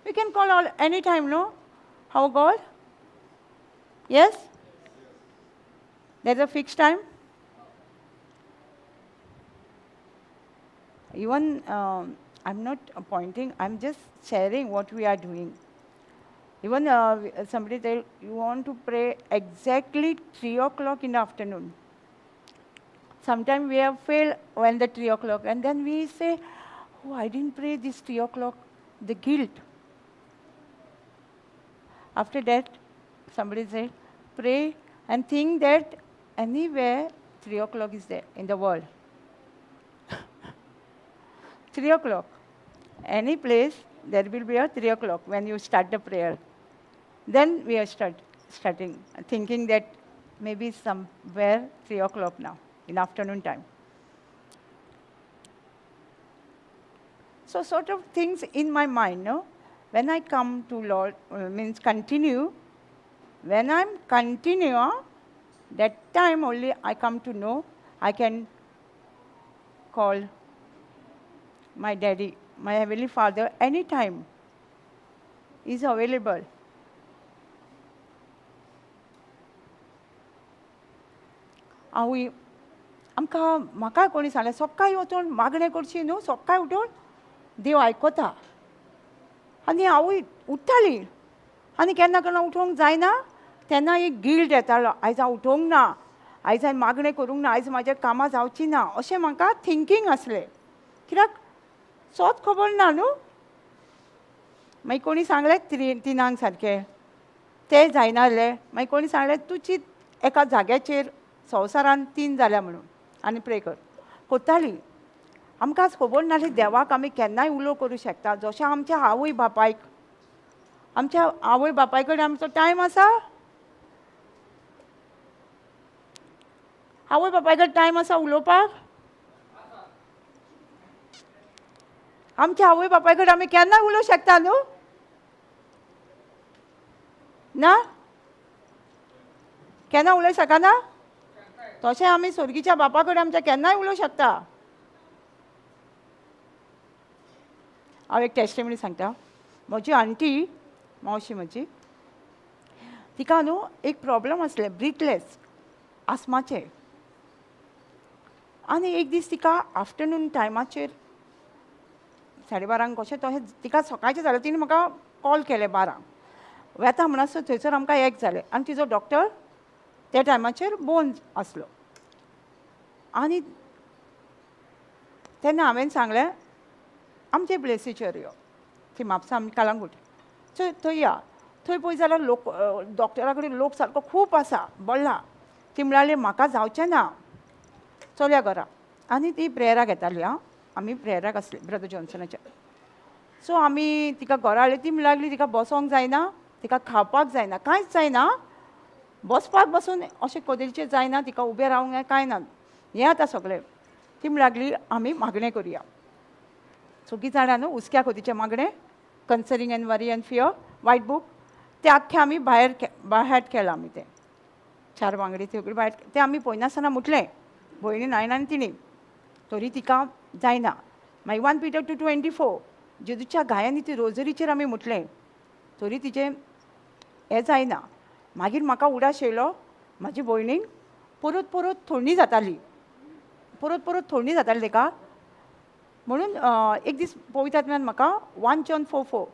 We can call anytime, no? How God? Yes? There's a fixed time? Even, I'm not appointing, I'm just sharing what we are doing. Even somebody tell you want to pray exactly 3 o'clock in the afternoon. Sometimes we have failed when the 3 o'clock, and then we say, oh, I didn't pray this 3 o'clock, the guilt. After that, somebody said, pray and think that anywhere 3 o'clock is there in the world. 3 o'clock. Any place, there will be a 3 o'clock when you start the prayer. Then we are starting, thinking that maybe somewhere 3 o'clock now, in afternoon time. So sort of things in my mind, no? when I come to Lord, means continue, when I'm continue, that time only I come to know I can call my daddy, my Heavenly Father, anytime is available. आवय आमकां म्हाका कोणी सांगलें सकाळीं वचून मागणें करची न्हू, सकाळीं उठून देव आयकता. आनी आवय उठ्ठाली आनी केन्ना केन्ना उठोवंक जायना तेन्ना एक गिल्ट येतालो, आयज हांव उठोवंक ना, आयज हांवें मागणें करूंक ना, आयज म्हाजें कामां जावचीं ना, अशें म्हाका थिंकींग आसलें. कित्याक सोच खबर ना न्हू. मागीर कोणी सांगलें तिनांक सारकें तें जायनासलें. मागीर कोणी सांगलें तूं चिंत एका जाग्याचेर संवसारान 3 जाल्या म्हणून आनी प्रे कर. कोत्ताली. आमकां खबर नासली देवाक आमी केन्नाय उलो करूं शकता. जशें आमच्या आवय बापायक, आमच्या आवय बापाय कडेन आमचो टायम आसा, आवय बापाय कडेन टायम आसा उलोवपाक. आमच्या आवय बापाय कडेन आमी केन्नाय उलोवंक शकता न्हू, ना? केन्ना उलोवंक शकना? तशें आमी स्वर्गीच्या बापा कडेन आमच्या केन्नाय उलोवंक शकता. हांव एक टेस्टिमनी सांगता. म्हजी आंटी, मावशी म्हजी, तिका न्हू एक प्रॉब्लम आसलें, ब्रिथलेस, आस्माचें. आनी एक दीस तिका आफ्टरनून टायमाचेर 12:30 कशें तशें तिका सकाळचें जालें. तिणें म्हाका कॉल केलें 12. वेता म्हणसर थंयसर आमकां 1 जालें आनी तिजो डॉक्टर त्या टायमाचेर बोन आसलो. आनी तेन्ना हांवें सांगलें आमचे प्लेसीचेर यो, ती म्हापसा आमी कालांगूट, सो थंय या. थंय पळय जाल्यार लोक डॉक्टरा कडेन लोक सारको खूब आसा, बळ्ळा. ती म्हणल्यार म्हाका जावचें ना, चलया घरा. आनी ती प्रेयराक येताली. आमी प्रेयराक आसली ब्रदर जॉन्सनाच्या. सो आमी तिका घरा हाडली. ती म्हणूंक लागली तिका बसोंक जायना, तिका खावपाक जायना, कांयच जायना, बसपाक बसून अशें कदेलचें जायना, तिका उबें रावंक जाय, कांय ना, हें आतां सगळें. ती म्हणूंक लागली आमी मागणें करुया. सगळीं जाणां न्हू हुस्क्या खोतीचें मागणें, concerning and worry and fear, वायट बूक, तें आख्खें आमी भायर केलां. आमी तें 4 वांगडी सगळीं भायर तें आमी पळयनासतना म्हटलें, भयणीन हांवें आनी तिणी. तरी तिका जायना. मागीर 1 Peter 2:24 जेजूच्या गायांनी ती रोजरीचेर आमी म्हटलें, तरी तिचें हें जायना. मागीर म्हाका उडास येयलो, म्हाजी भयणीक परत परत थोडणी जाताली, परत परत थोडणी जाताली तेका. म्हणून एक दीस पवित्र आत्म्यान म्हाका 1 John 4:4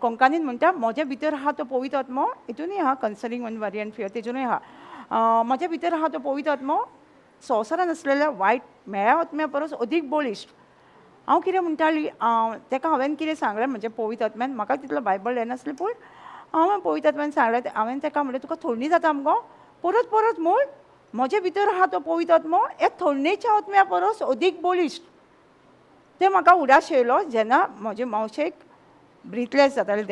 कोंकणीन म्हणटा, म्हज्या भितर आहा तो पवित्र आत्मो, हितूनय आहा कन्सरिंग एंड वरी एंड फियर, तेतूनय आहा. म्हज्या भितर आहा तो पवित्र आत्मो संवसारान आसलेल्या वायट मेळ्या आत्म्या परस अदीक बळिश्ट. हांव कितें म्हणटाली, तेका हांवें कितें सांगलें म्हणजे पवित्र आत्म्यान, म्हाका तितलो बायबल येनासलें, पूण हांवें पवित्र आत्म्यान सांगलें. हांवें तेका म्हणलें तुका थोडणी जाता मगो, परत परत म्हूण म्हजे भितर आहा तो पवित्र आत्मो हे थोडणेच्या आत्म्या परस अदीक बळिश्ट. तें म्हाका उडास येयलो जेन्ना म्हजे मावशेक ब्रिथलेस जाताले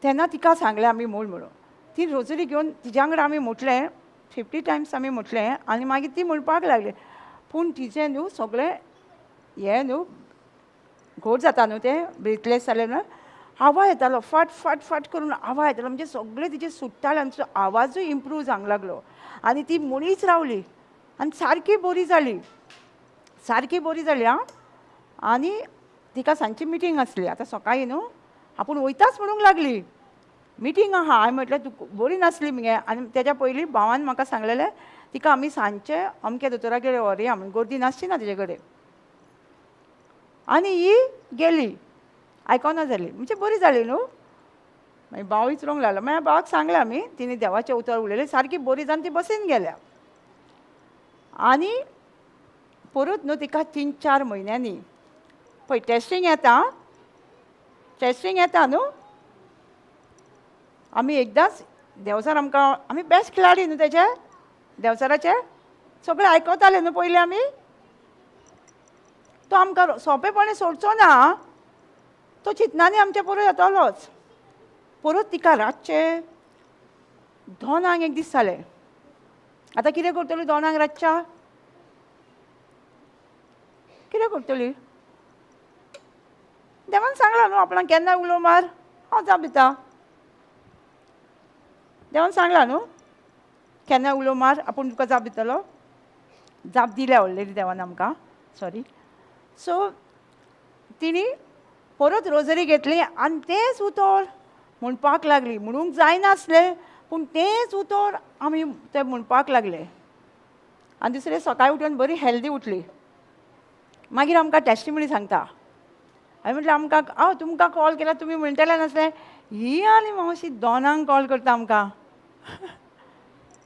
तेन्ना तिका सांगलें आमी म्हूण म्हणून. ती रोजरी घेवन तिज्या वांगडा आमी म्हटलें 50 टायम्स आमी म्हटलें. आनी मागीर ती म्हणपाक लागली. पूण तिचें न्हू सगळें हें न्हू घोट जाता न्हू तें ब्रिथलेस जालें न्हू, आवाज येतालो, फट फट फट करून आवाज येतालो, म्हणजे सगळें तिचें सुट्टालें आनी तिचो आवाजूय इम्प्रूव जावंक लागलो. आनी ती मणीच रावली आनी सारकी बरी जाली, सारकी बरी जाली. आनी तिका सांजची मिटींग आसली. आतां सकाळीं न्हू आपूण वयताच म्हणूंक लागली, मिटींग आहा. हांवें म्हटलें तूं बरी नासली मगे. आनी तेज्या पयलीं भावान म्हाका सांगलेलें तिका आमी सांजचे अमके दोतोरा कडेन व्हरया म्हूण, गर्दी नासची ना तेजे कडेन. आनी ही गेली, आयकोना जाली, म्हणजे बरी जाली न्हू. मागीर भाव विचारूंक लागलो. मागीर भावाक सांगलें आमी, तिणें देवाचें उतर उलयलें, सारकी बरी जावन ती बसीन गेल्या. आनी परत न्हू तिका 3-4 म्हयन्यांनी पळय टेस्टींग येता, टेस्टींग येता न्हू. आमी एकदांच देवचार आमकां, आमी बेस्ट खिलाडी न्हू तेजे देवचाराचे, सगळें आयकताले न्हू पयलीं आमी. तो आमकां सोंपेपणी सोडचो ना, तो चिंतनांनी आमच्या परत येतालोच. परत तिका रातचे 2 एक दीस जालें. आतां कितें करतली 2 रातच्या? कितें करतली? देवान सांगलां न्हू आपणाक केन्ना उलो मार, हांव जाप दितां. देवान सांगलां न्हू केन्ना उलो मार, आपूण तुका जाप दितलो. जाप दिल्या ऑलरेडी देवान आमकां, सॉरी. सो तिणी परत रोजरी घेतली आनी तेंच उतर म्हणपाक लागली. म्हणूंक जायनासलें, पूण तेंच उतर आमी ते म्हणपाक लागले. आनी दुसरे सकाळीं उठून बरी हेल्दी उठली. मागीर आमकां टेस्टिमनी सांगता. हांवें म्हटलें आमकां हांव तुमकां कॉल केला, तुमी म्हणटले नासले, ही आनी मावशी दोनांक कॉल करता आमकां.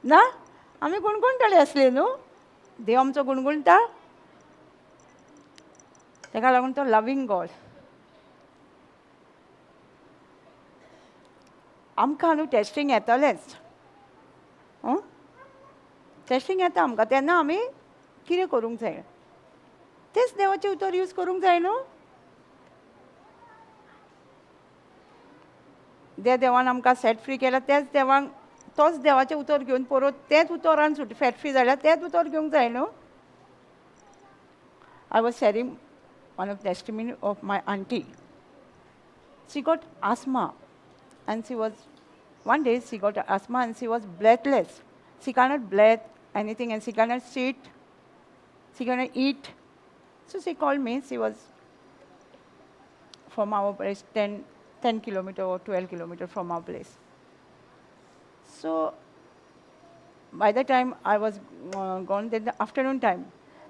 ना, आमी गुणगुणटले आसले न्हू, देव आमचो गुणगुणटा. ताका लागून तो लवींग गॉड. आमकां न्हू टेस्टींग येतलेंच. टेस्टींग येता आमकां, तेन्ना आमी कितें करूंक जाय? तेच देवाचें उतर यूज करूंक जाय न्हू. देवान आमकां सेट फ्री केला, तेच देवाक तोच देवाचें उतर घेवन परत तेच उतरान सेट फ्री जाल्यार तेच उतर घेवंक जाय न्हू. I was sharing one of the testimony of my auntie. She got asthma, and one day she got asthma and she was breathless. She cannot breathe anything and she cannot sit, she cannot eat. So she called me. She was from our place 10 kilometers or 12 kilometers from our place. So by the time I was gone, then the afternoon time,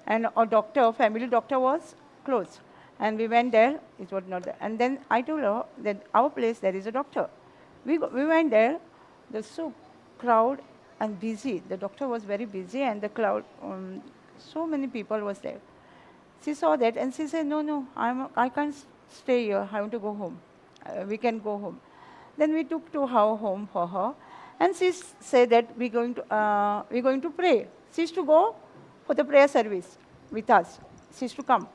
and our doctor, family doctor, was closed. And we went there, it was not there. And then I told her that our place, there is a doctor. We went there, there's so crowd and busy. The doctor was very busy and the crowd, so many people was there. She saw that and she said, no, I can't stay here, I want to go home. We can go home. Then we took to our home for her. And she said that we're going to pray. She used to go for the prayer service with us. She used to come.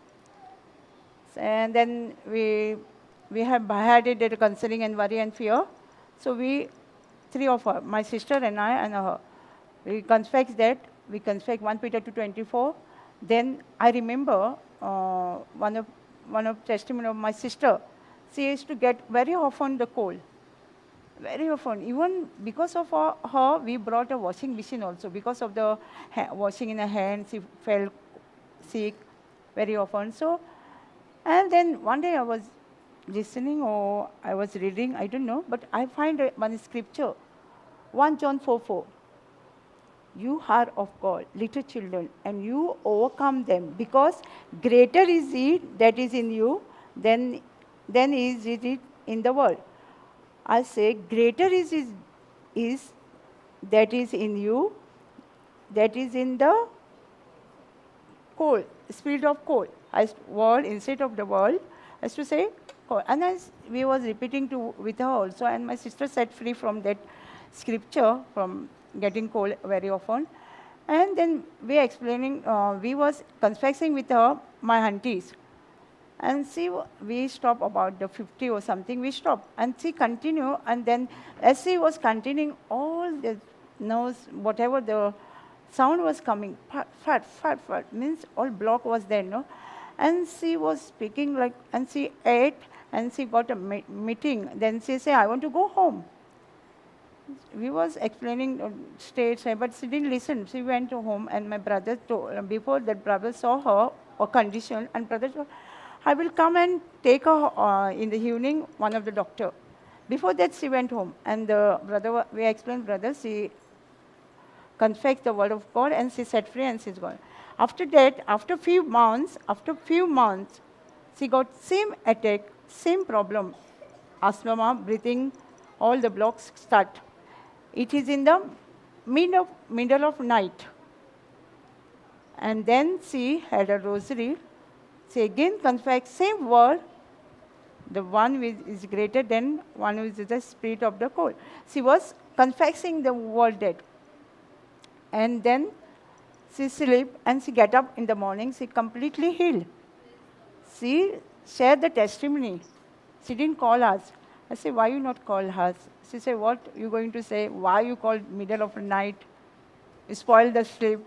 And then we have had it at concerning and worry and fear. So three of her, my sister and I and her, we confessed that. We confessed 1 Peter 2:24. Then I remember one of testimony of my sister. She used to get very often the cold. Very often. Even because of her, we brought a washing machine also. Because of the washing in her hands, she felt sick very often. So, and then one day I was listening or I was reading, I don't know, but I find one scripture, 1 John 4:4. You are of God, little children, and you overcome them, because greater is He that is in you than is it in the world. I say, greater is that is in you, that is in the cold, spirit of cold. World instead of the world, I used to say cold. And we was repeating with her also, and my sister set free from that scripture, from getting cold very often. And then we explaining, we was confessing with her, my aunties. And we stopped about the 50 or something, we stopped. And she continued, and then as she was continuing, all the nose, whatever the sound was coming, fat, means all block was there, no? And she was speaking like, and she ate, and she got a meeting. Then she said, I want to go home. We was explaining states, but she didn't listen. She went to home, and my brother before that brother saw her or condition, and brother told, I will come and take her in the evening, one of the doctor. Before that, she went home, and the brother, we explained, brother, she confessed the word of God, and she set free, and she's gone. After that, after few months, she got same attack, same problem, asthma, breathing, all the blocks start. It is in the middle of night. And then she had a rosary. She again confessed same word, the one which is greater than one which is the spirit of the cold. She was confessing the word that. And then she slept and she get up in the morning, she completely healed. She shared the testimony. She didn't call us. I said, why you not call us? She said, what you going to say? Why you called middle of the night? You spoil the sleep.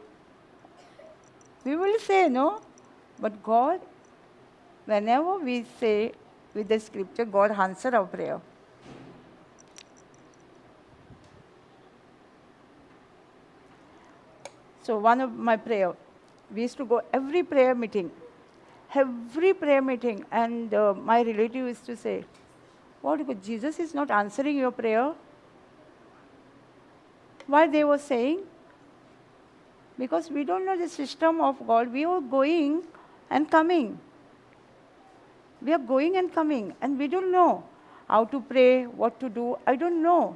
We will say, no. But God, whenever we say with the scripture, God answer our prayer. So one of my prayer, we used to go every prayer meeting, and my relative used to say, what, Jesus is not answering your prayer? Why they were saying? Because we don't know the system of God. We are going and coming. We are going and coming, and we don't know how to pray, what to do. I don't know.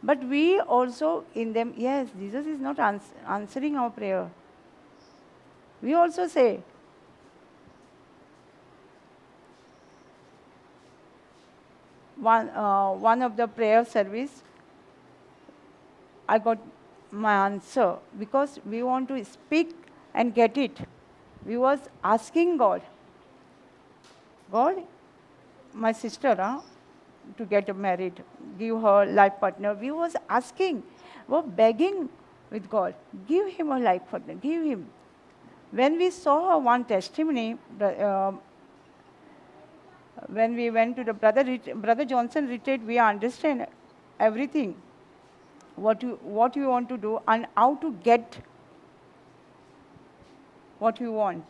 But we also in them, yes, Jesus is not answering our prayer. We also say, one of the prayer service, I got my answer because we want to speak and get it. We was asking God, my sister, to get married, give her life partner. We was asking, we were begging with God, give him a life partner, give him. When we saw one testimony, when we went to the Brother Johnson retreat, we understand everything, what you want to do and how to get what you want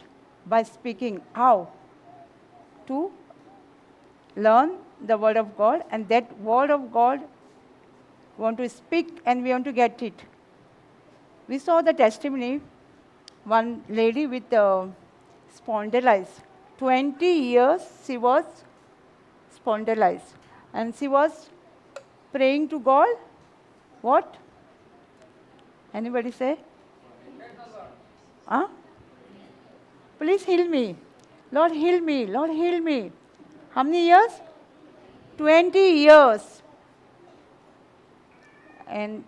by speaking, how to learn the word of God, and that word of God we want to speak and we want to get it. We saw the testimony, one lady with spondylitis. 20 years she was spondylitis. And she was praying to God. What? Anybody say? Huh? Please heal me. Lord, heal me. Lord, heal me. How many years? 20 years. And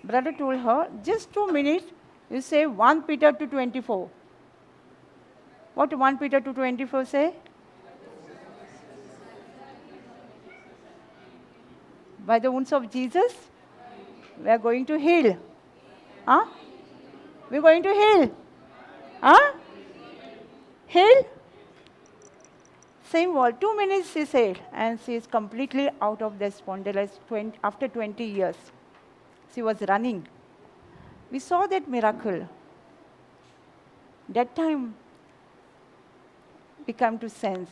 brother told her, just 2 minutes, you say 1 Peter 2:24. What 1 Peter 2:24 say? By the wounds of Jesus, we are going to heal. Huh? We're going to heal. Huh? Heal? Same word. 2 minutes she said, and she is completely out of the spondylitis after 20 years. She was running. We saw that miracle. That time, we come to sense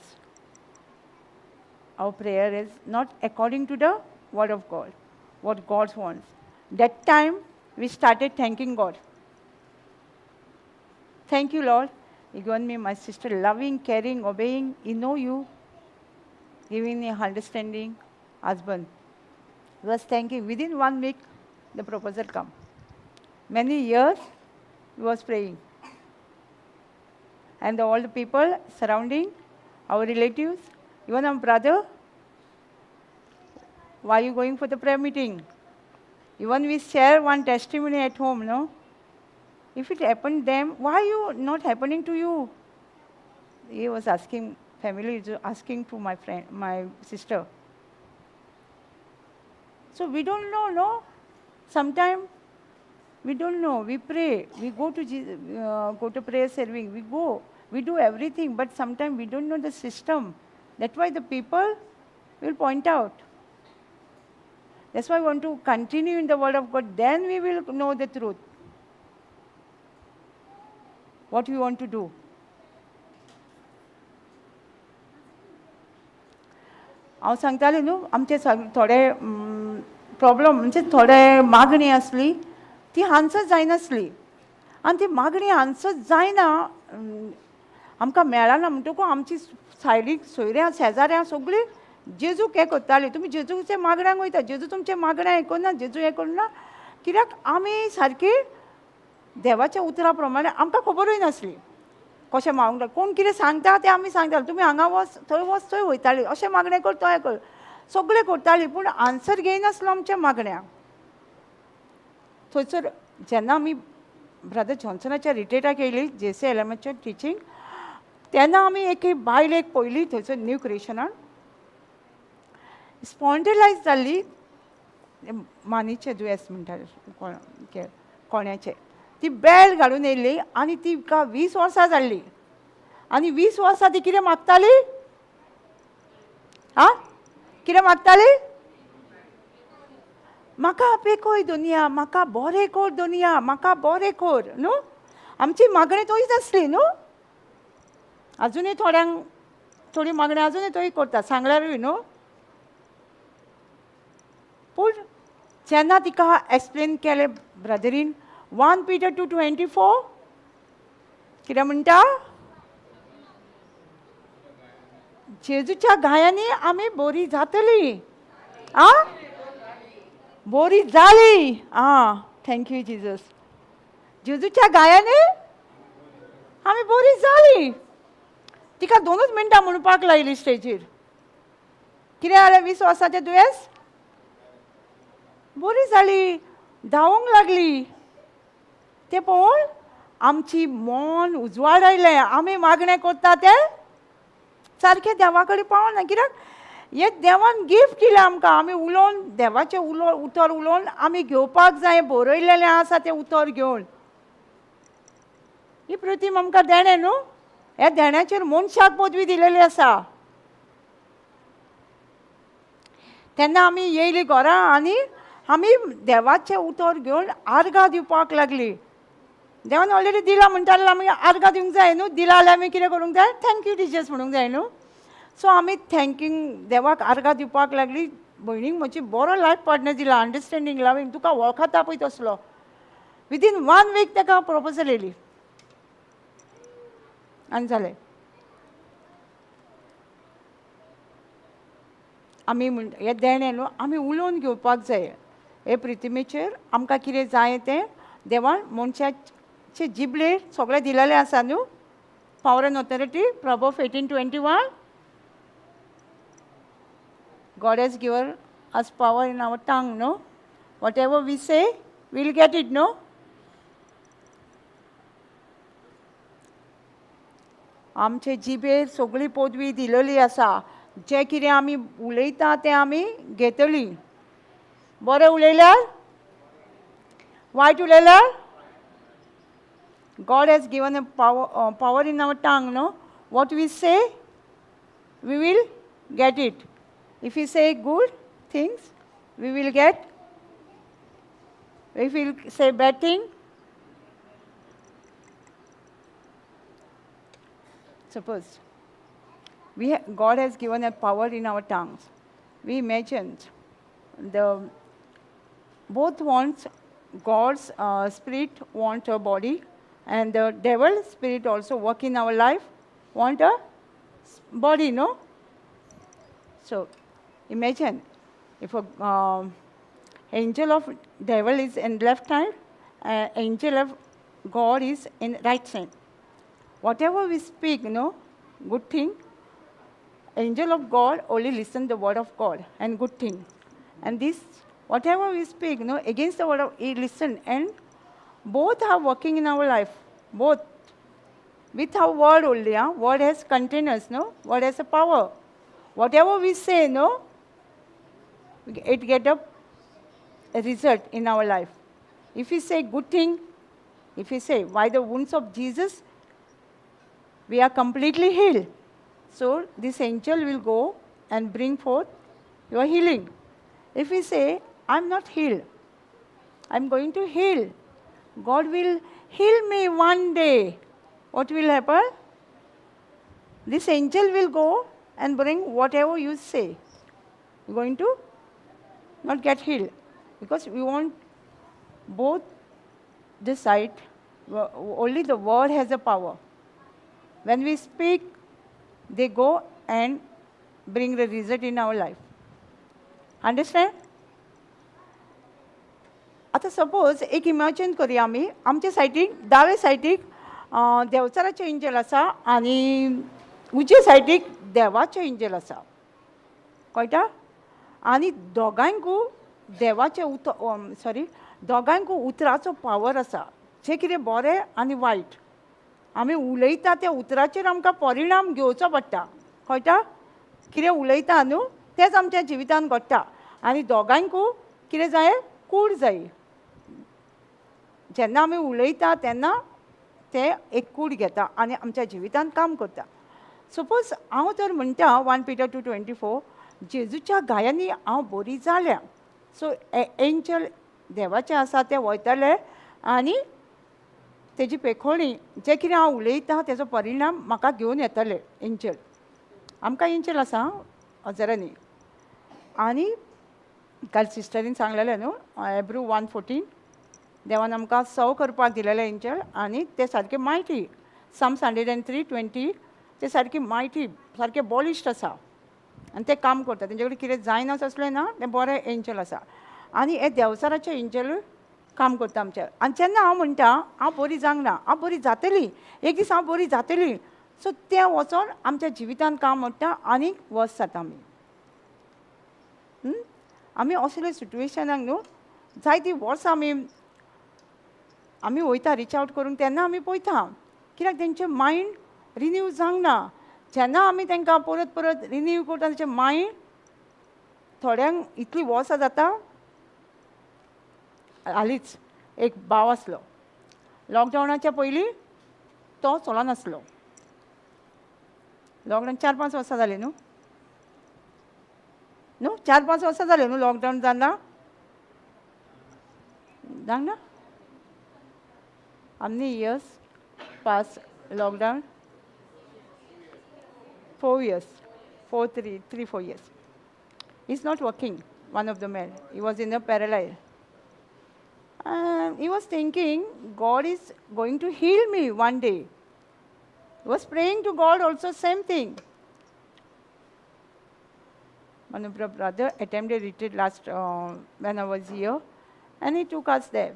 our prayer is not according to the word of God, what God wants. That time, we started thanking God. Thank you, Lord. You given me my sister, loving, caring, obeying. You know you, giving me understanding husband. He was thanking. Within 1 week, the proposal come. Many years, he was praying. And all the people surrounding, our relatives, even our brother, why are you going for the prayer meeting? Even we share one testimony at home, no? If it happened them, why you not happening to you? He was asking, family is asking to my friend, my sister. So we don't know, no? Sometimes we don't know. We pray. We go to prayer serving. We go. We do everything, but sometimes we don't know the system. That's why the people will point out. That's why I want to continue in the word of God. Then we will know the truth. What we want to do. हांव सांगतालें न्हू आमचे थोडे problem म्हणजे थोडे मागणी आसली ती आन्सर जायनासली आनी ती मागणी आन्सर जायना आमकां मेळना म्हणटकूच आमची सायडीक सोयऱ्यां शेजाऱ्यां सगळीं जेजूक हें करतालीं तुमी जेजूचे मागण्यांक वयता जेजू तुमचें मागणें आयकना जेजू हें करना कित्याक आमी सारकी देवाच्या उतरां प्रमाणे आमकां खबरूय नासली कशें मागूंक कोण कितें सांगता तें आमी सांगतालीं तुमी हांगा वच थंय वयतालीं अशें मागणें कर तो हें कर सगळें करतालीं पूण आन्सर घेयनासलो आमच्या मागण्यांक थंयसर जेन्ना आमी ब्रदर जॉन्सनाच्या रिट्रीटाक येयलीं JCILMचें टिचींग तेन्ना आमी एक बायल एक पयली थंयसर न्यू क्रिएशनान स्पॉन्डिलायज जाल्ली मानीचें दुयेंस म्हणटाले कोण्याचें ती बेल्ट घालून येयल्ली आनी तिका 20 वर्सां जाल्ली आनी 20 वर्सां ती कितें मागताली? आं कितें मागताली? म्हाका पेकोय दुनिया, म्हाका बरें कोर दुनिया, म्हाका बरें कोर न्हू. आमची मागणी तोच आसली न्हू. अजुनूय थोड्यांक थोडी मागणी अजुनूय तोय करता सांगल्यारूय न्हू. पूण जेन्ना तिका एक्सप्लेन केलें ब्रदरीन 1 Peter 2:24 कितें म्हणटा? जेजूच्या गायांनी आमी बरी जातली. आं बरी जाली. आं थँक्यू जिजस. जेजूच्या गायांनी आमी बरी जाली. तिका 2च मिनटां म्हणपाक लायली स्टेजीर. कितें जालें? 20 वर्साचें दुयेंस बरी जाली, धांवूंक लागली. तें पळोवन आमची मन उजवाड आयलें. आमी मागणें करता तें सारकें देवा कडेन पावना. कित्याक हें देवान गिफ्ट दिलें आमकां. आमी उलोवन देवाचें उतर उलोवन आमी घेवपाक जाय. बरयलेलें आसा तें उतर घेवन. ही प्रतिम आमकां देणें न्हू. ह्या देण्याचेर मनशाक पदवी दिलेली आसा. तेन्ना आमी येयलीं घरा आनी आमी देवाचें उतर घेवन आर्गां दिवपाक लागलीं. देवान ऑलरेडी दिलां म्हणटाले आमी आर्गां दिवंक जाय न्हू. दिलां जाल्यार आमी कितें करूंक जाय? थँक्यू टिचर्स म्हणूंक जाय न्हू. सो आमी थँक्यूंग देवाक आर्गां दिवपाक लागलीं. भयणीक म्हजी बरो लायफ पार्टनर दिला. अंडरस्टँडींग लवींग तुका वळखता पळय तसलो. विदीन 1 वीक ताका प्रपोजल येयली आनी जालें. आमी हें देणें न्हू आमी उलोवन घेवपाक जाय. हे प्रितिमेचेर आमकां कितें जाय तें देवान मनशाचे जिबलेर सगळें दिलेलें आसा न्हू. Power and authority. Proverbs 18:21 God has given us power in our tongue, no? Whatever we say, we'll get it, no? आमचे जिबेर सगळी पदवी दिलेली आसा. जे कितें आमी उलयता तें आमी घेतली. बरें उलयल्यार? वायट उलयल्यार? God has given a power in our tongue, no? What we say, we will get it. If we say good things, we will get. If we say bad thing, suppose God has given a power in our tongues. We imagined both wants God's spirit want a body, and the devil's spirit also work in our life want a body, no? So imagine if a angel of devil is in left hand, angel of God is in right side. Whatever we speak, good thing, angel of God only listen the word of God and good thing. And this, whatever we speak, against the word of, he listen, and both are working in our life, both. With our word only, word has containers, word has a power. Whatever we say, it get a result in our life. If we say good thing, if we say, by the wounds of Jesus, we are completely healed. So this angel will go and bring forth your healing. If we say, I'm not healed, I'm going to heal, God will heal me one day, what will happen? This angel will go and bring whatever you say. You're going to not get healed. Because we want both the side, only the word has a power. When we speak, they go and bring the result in our life. Understand? आता suppose एक imagine करूया आमी आमच्या सायडीक दावे सायडीक देवचाराचें angel आसा आनी उजवे सायडीक देवाचें एंजल आसा. कळटा? आनी दोगांयकूय देवाचें दोगांयकूय उतराचो पावर आसा. जें कितें बरें आनी वायट आमी उलयता त्या उतराचेर आमकां परिणाम घेवचो पडटा. कळटा? कितें उलयता न्हू तेंच आमच्या जिवितान घडटा. आनी दोगांयकूय कितें जाय? कूड जाय. जेन्ना आमी उलयता तेन्ना ते एक कूड घेता आनी आमच्या जिवितांत काम करता. सपोज हांव तर म्हणटा 1 Peter 2:24 जेजूच्या गायांनी हांव बरी जाल्या. सो एंजल देवाचे आसा ते वयतले आनी तेजी पेखोवणी जे कितें हांव उलयतां तेजो परिणाम म्हाका घेवन येतले एंजल. आमकां एंजल आसा हजरांनी. आनी काल सिस्टरीन सांगलेलें न्हू हेब्रू 1:14 देवान आमकां सव करपाक दिलेले एंजल आनी ते सारके मायटी. Psalms 103:20 ते सारके मायटी सारके बॉलिश्ड आसा आनी ते काम करता. तेंचे कडेन कितें जायना तसलें ना, ते बरें एंजल आसा. आनी हे देवसाराचे एंजल काम करता आमचे. आनी जेन्ना हांव म्हणटा हांव बरी जावंक ना, हांव बरी जातली, एक दीस हांव बरी जातली, सो ते वचोन आमच्या जिवितांत काम करता आनीक वर्स जाता आमी. आमी असले सिट्युएशनाक न्हू जायतीं वर्सां आमी वयता रिच आवट करूंक तेन्ना आमी पळयता कित्याक तेंचें मायंड रिन्यू जावंक ना. जेन्ना आमी तांकां परत परत रिन्यू करता तेंचें मायंड थोड्यांक इतलीं वर्सां जाता. हालींच एक भाव आसलो लॉकडावनाच्या पयलीं तो चलो नासलो. लॉकडावन 4-5 वर्सां जालीं न्हू 4-5 वर्सां जालीं न्हू लॉकडावन जावना जावना. How many years past lockdown? 4 years. 3-4 years. He's not working, one of the men. He was in a paralysis. He was thinking, God is going to heal me one day. He was praying to God also, same thing. One of the brother attended retreat last when I was here, and he took us there.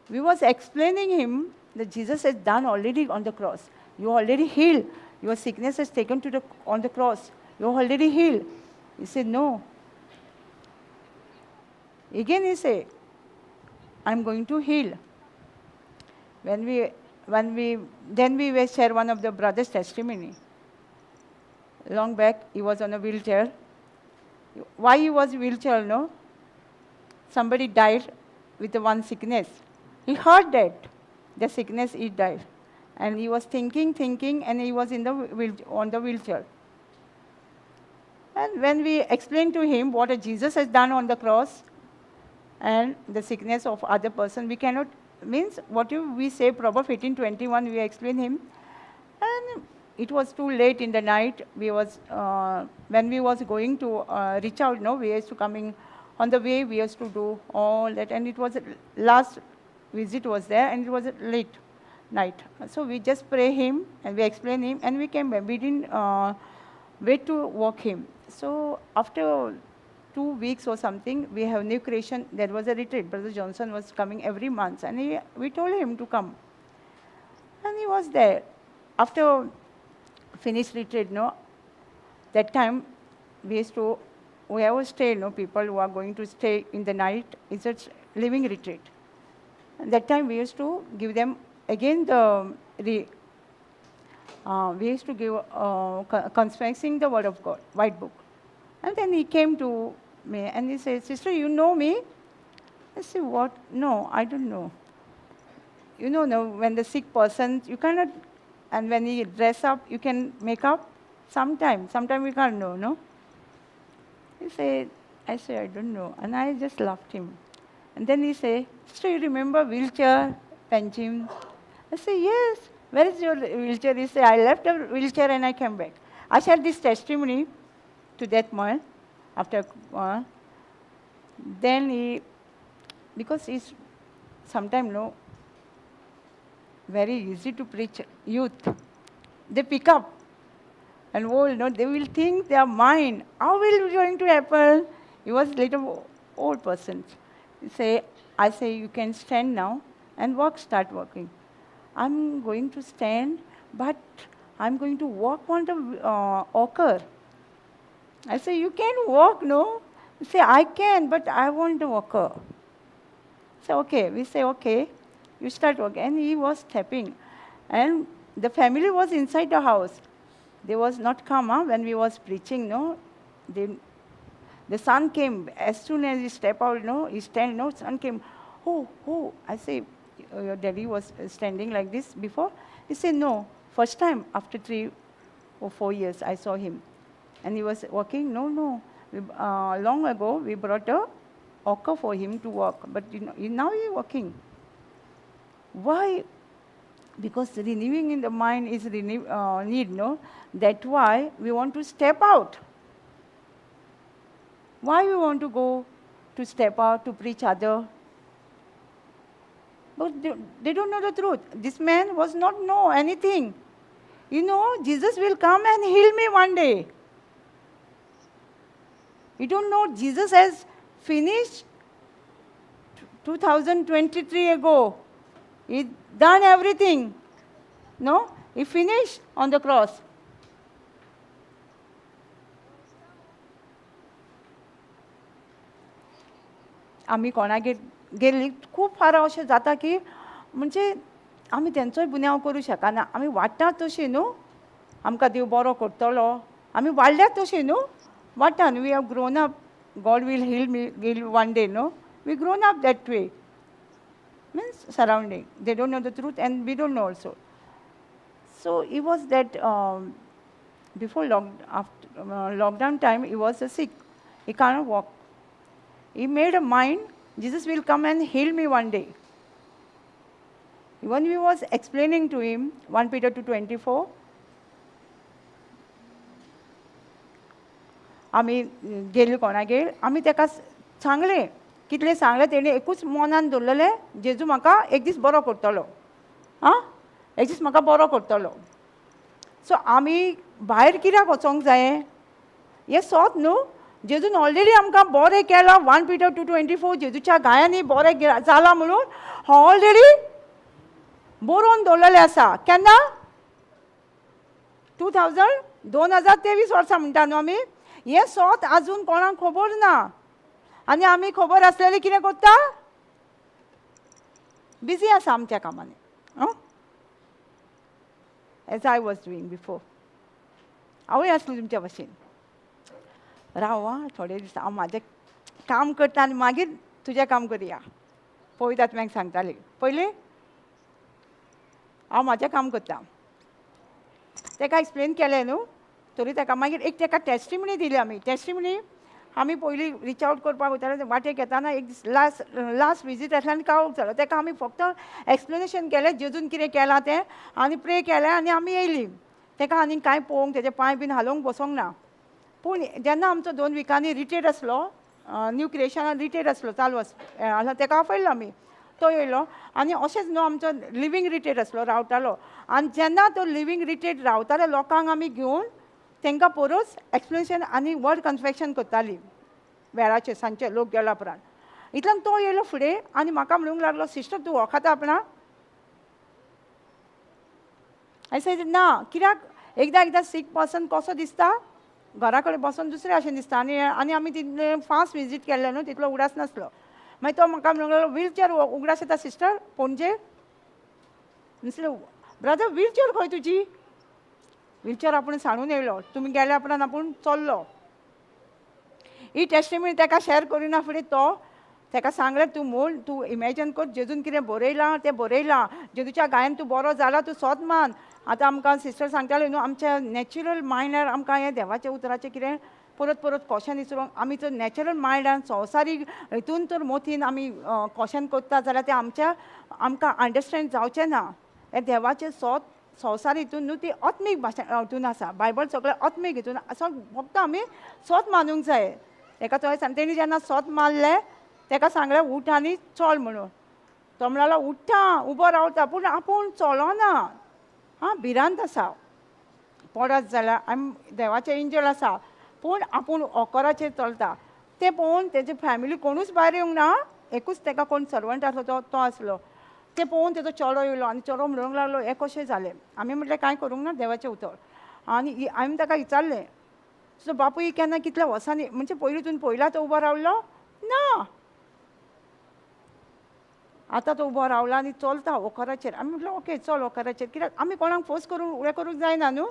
We was explaining him that Jesus has done already on the cross. You already healed. Your sickness is taken to on the cross. You already healed. He said, no. Again he said, I'm going to heal. Then we will share one of the brother's testimony. Long back, he was on a wheelchair. Why he was wheelchair, no? Somebody died with one sickness. He heard that the sickness he died, and he was thinking, and he was on the wheelchair. And when we explained to him what Jesus has done on the cross, and the sickness of other person, we cannot means what we say. Proverbs 18:21. We explain him, and it was too late in the night. We was when we was going to reach out. No, we used to coming on the way. We used to do all that, and it was last visit was there, and it was late night. So we just pray him, and we explain him, and we came back. We didn't wait to walk him. So after 2 weeks or something, we have new creation. There was a retreat. Brother Johnson was coming every month, and we told him to come, and he was there. After finished retreat, no, that time we used to whoever stay, no, people who are going to stay in the night, it's a living retreat. And that time we used to give them again we used to give confessing the word of God, white book. And then he came to me and he said, "Sister, you know me?" I said, "What? No, I don't know." You know, no, when the sick person, you cannot, and when he dress up, you can make up. Sometime we can't know, no? He said, I said, "I don't know." And I just laughed him. And then he said, "Sister, you remember wheelchair, Panjim?" I said, "Yes." "Where is your wheelchair?" He said, "I left the wheelchair and I came back." I shared this testimony to that man after. Then because he's sometimes, no, very easy to preach youth. They pick up. And old, no, they will think they are mine. How will it going to happen? He was little old person. I say, "You can stand now and start working." "I'm going to stand, but I'm going to walk on the walker." I say, "You can walk, no?" He say, "I can, but I want the walker." So okay, we say, "Okay, you start working." And he was stepping. And the family was inside the house. They was not come when we was preaching, no. The sun came as soon as he step out, no. He stand, no. Sun came. Oh! I say, your daddy was standing like this before? He said, no, first time after 3 or 4 years I saw him. And he was walking, no. Long ago we brought a walker for him to walk, but now he's walking. Why? Because renewing in the mind is need, no? That's why we want to step out. Why we want to go to step out to preach other? But they don't know the truth. This man was not know anything. Jesus will come and heal me one day. You don't know Jesus has finished 2023 ago. He done everything. No? He finished on the cross. आम्ही कोणागेर गेली खूब फार अशें जाता की म्हणजे आमी तेंचोय बुन्याव करूं शकना. आमी वाडटा तशी न्हू आमकां देव बरो करतलो. आमी वाडल्यात तशी न्हू वाडटा न्हू. We have grown up. God will heal one day न्हू. We grown up that way. Means surrounding. They don't know the truth and we don't know also. So he was that before lockdown time, he was sick. He cannot walk. He made a mind, Jesus will come and heal me one day. When we was explaining to him, 1 Peter 2:24, आमी गेली कोणागेर आमी तेका सांगलें. कितले सांगलें तेणी एकूच मनान दवरलेलें, जेजू म्हाका एक दीस बरो करतलो. एक दीस म्हाका बरो करतलो. सो आमी भायर कित्याक वचोंक जाये? हें सोत न्हू. जेजून ऑलरेडी आमकां बरें केलां. 1 Peter 2:24 जेजूच्या गायांनी बरें जालां म्हणून ऑलरेडी बरोवन दवरलेलें आसा. केन्ना? 2023 वर्सा म्हणटा न्हू आमी. हें सोत आजून कोणाक खबर ना. आनी आमी खबर आसलेली कितें करता? बिजी आसा आमच्या कामांनी. As I was doing before. हांवूय आसलें तुमच्या भशेन. राव थोडे दीस हांव म्हाजें काम करता आनी मागीर तुजें काम करया. पळयत आत्म्यांक सांगताली. पयलीं हांव म्हाजें काम करता. ताका एक्सप्लेन केलें न्हू. तरी ताका मागीर एक ताका टेस्टिमनी दिली आमी. टेस्टिमनी आमी पयलीं रीच आवट करपाक वताले. वाटेक येताना एक दीस लास्ट विजीट आसलें आनी काळोख जालो. ताका आमी फक्त एक्सप्लेनेशन केलें जेजून कितें केलां तें आनी प्रे केलें आनी आमी येयलीं. ताका आनी कांय पळोवंक तेजे पांय बीन हालोवंक बसोंक ना. पूण जेन्ना आमचो 2 विकांनी रिट्रीट आसलो, न्यू क्रिएशनान रिट्रीट आसलो चालू आसलो, ताका आपयलो आमी. तो येयलो आनी अशेंच न्हू आमचो लिवींग रिट्रीट आसलो, रावतालो. आनी जेन्ना तो लिवींग रिट्रीट रावताले लोकांक आमी घेवन तांकां परस एक्सप्लेनेशन आनी वर्ड कन्फेक्शन करतालीं वेळाचेर सांजचे लोक गेल्या उपरांत. इतल्यान तो येयलो फुडें आनी म्हाका म्हणूंक लागलो, सिस्टर तूं वखता आपणा? हांवें सेड ना. कित्याक एकदां सीक पर्सन कसो दिसता? घरा कडेन बसून दुसरें अशें दिसता. आनी आमी तितलें फास्ट विजीट केल्लें न्हू, तितलो उगडास नासलो. मागीर तो म्हाका म्हणूंक लागलो, व्हीलचेर उगडास येता सिस्टर पणजे? म्हणलें ब्रदर व्हीलचेर खंय तुजी? व्हीलचेर आपूण सांडून येयलो. तुमी गेल्या उपरांत आपूण चल्लो. ही टेस्टिमनी ताका शेअर करिना फुडें तो ताका सांगलें, तूं इमॅजिन कर जेजून कितें बरयलां तें बरयलां. जेजूच्या गायन तूं बरो जाला, तूं सोत मान. आतां आमकां सिस्टर सांगताली न्हू, आमच्या नॅचरल मायंडार आमकां हें देवाच्या उतराचें कितें परत क्वेश्चन विचारूंक आमी जर नॅचरल मायंडान संवसारीक हितून तर मोतीन आमी क्वेश्चन करता जाल्यार तें आमकां अंडरस्टँड जावचें ना. हें देवाचें संवसार हितून न्हू ती आत्मीक भाशा हितून आसा. बायबल सगळें आत्मीक हितून आसा. फक्त आमी सोत मानूंक जाय. ताका तो सांग तेणी जेन्ना सोत मारलें ताका सांगलें उठ आनी चल म्हणून. तो म्हणलो उठ्ठा उबो रावता पूण आपूण चलोना. भिरांत आसा. पडत जाल्यार आमी देवाचें एंजल आसा पूण आपूण ओकोराचेर चलता. तें पळोवन तेजी फॅमिली कोणूच भायर येवंक ना. एकूच ताका कोण सर्वंट आसलो तो आसलो. तें पळोवन तेजो चेडो येयलो आनी चेडो म्हणूंक लागलो हें कशें जालें. आमी म्हटलें कांय करूंक ना देवाचें उतर. आनी हांवें ताका विचारलें, सो बापूय केन्ना कितल्या वर्सांनी म्हणजे पयलीं पयला तो उबो रावलो ना. आतां तो उबो रावला आनी चलता ओकराचेर. आमी म्हटलें ओके चल ओकराचेर. कित्याक आमी कोणाक फोर्स करूंक करूंक जायना न्हू.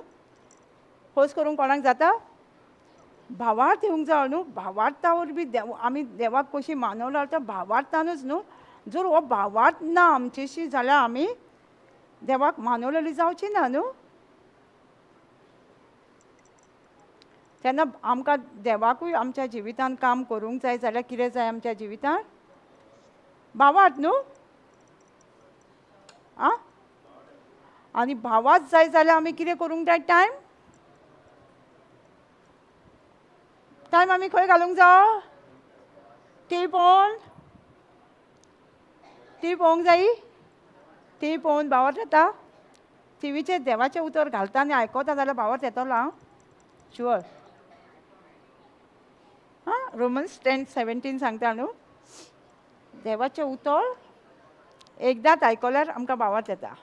फोर्स करूंक कोणाक जाता? भावार्थ येवंक जाय न्हू. भावार्थावर बी आमी देवाक कशी मानवला तर भावार्थानूच न्हू. जर हो भावात ना आमचेशी जाल्यार आमी देवाक मानवलेली जावची ना न्हू. तेन्ना आमकां देवाकूय आमच्या जिवितांत काम करूंक जाय जाल्यार कितें जाय आमच्या जिवितांत? भावात न्हू. आं आनी भावात जाय जाल्यार आमी कितें करूंक जाय? टायम आमी खंय घालूंक जाय? टी पळोवन टी पळोवंक जायी. टी पळोवन भावार्थ येता. टीव्हीचेर देवाचें उतर घालता आनी आयकता जाल्यार भावार्थ येतलो. हांव शुअर. रोमन्स 10:17 सांगता न्हू, देवाचें उतर एकदांच आयकल्यार आमकां भावार्थ येता.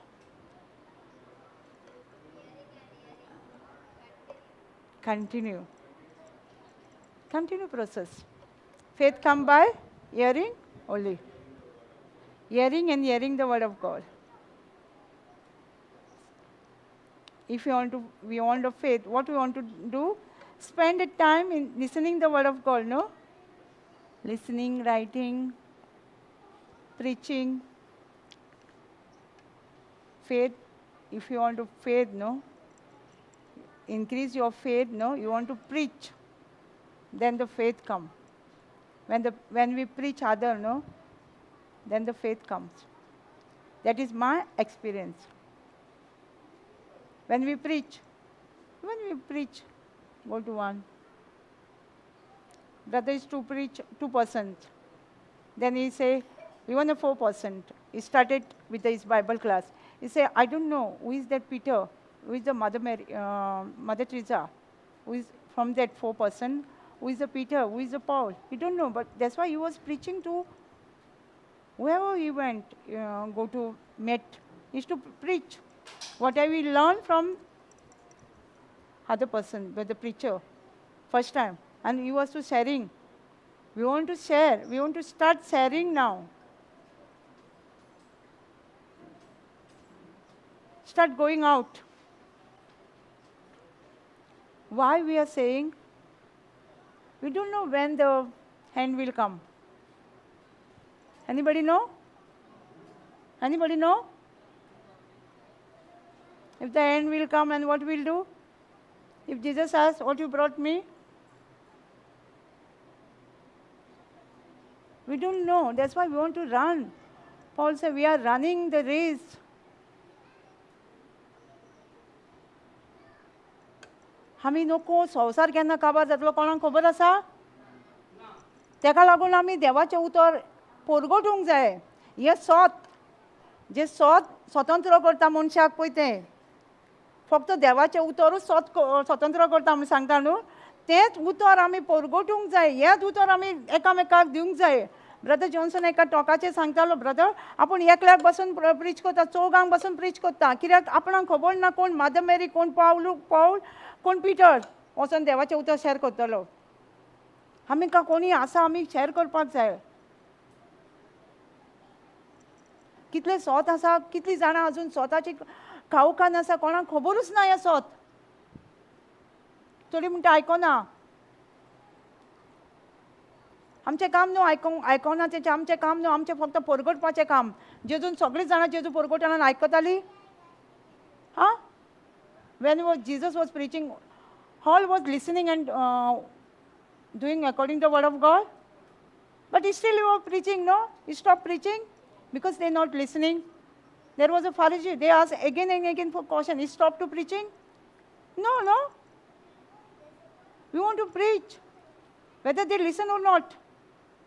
Continue process. Faith come by hearing only. Hearing and hearing the word of God. If we want the faith, what we want to do? Spend the time in listening the word of God, no? Listening, writing, preaching. Faith, if you want to faith, no? Increase your faith, no? You want to preach. Then the faith comes. When we preach other, no? Then the faith comes. That is my experience. When we preach, go to one. Brother is to preach 2%. Then he say, we want a 4%. He started with his Bible class. He say, I don't know who is that Peter, who is the Mother Teresa, who is from that 4%, who is the Peter, who is the Paul. He don't know, but that's why he was preaching to wherever he went, go to met, he used to preach. What I will learn from other person, but the preacher, first time. And he was to sharing. We want to share. We want to start sharing now. Start going out. Why we are saying? We don't know when the hand will come. Anybody know? Anybody know? If the end will come and what we'll do? If Jesus asks, what you brought me? We don't know. That's why we want to run. Paul said, we are running the race. आमी नको संवसार केन्ना काबार जातलो कोणाक खबर आसा? तेका लागून आमी देवाचें उतर परगटूंक जाय. हे जे स्वतंत्र करता मनशाक पळय तें फक्त देवाचें उतरूच स्वतंत्र करता म्हूण सांगता न्हू, तेंच उतर आमी परगटूंक जाय. हेंच उतर आमी एकामेकाक दिवंक जाय. ब्रदर जॉन्सन एका टॉकाचेर सांगतालो, ब्रदर आपूण एकल्याक बसून प्रीच करता, चौगांक बसून प्रीच करता. कित्याक आपणाक खबर ना कोण मदर मेरी, कोण पावल, कोण पिटर वचून देवाचें उतर शॅर करतलो. आमकां कोणी आसा आमी शॅर करपाक जाय. कितले सोत आसा, कितलीं जाणां अजून स्वताची खावखान आसा, कोणाक खबरूच ना हें सोत. थोडी म्हणटा आयकोना. आमचें काम न्हू आयकोना तेचें आमचें काम न्हू. आमचें फक्त परगटपाचें काम. जेजून सगळीं जाणां जेजू परगटना आयकतालीं. When Jesus was preaching, all was listening and doing according to the word of God. But he still was preaching, no? He stopped preaching because they're not listening. There was a Pharisee. They asked again and again for caution. He stopped to preaching? No. We want to preach. Whether they listen or not.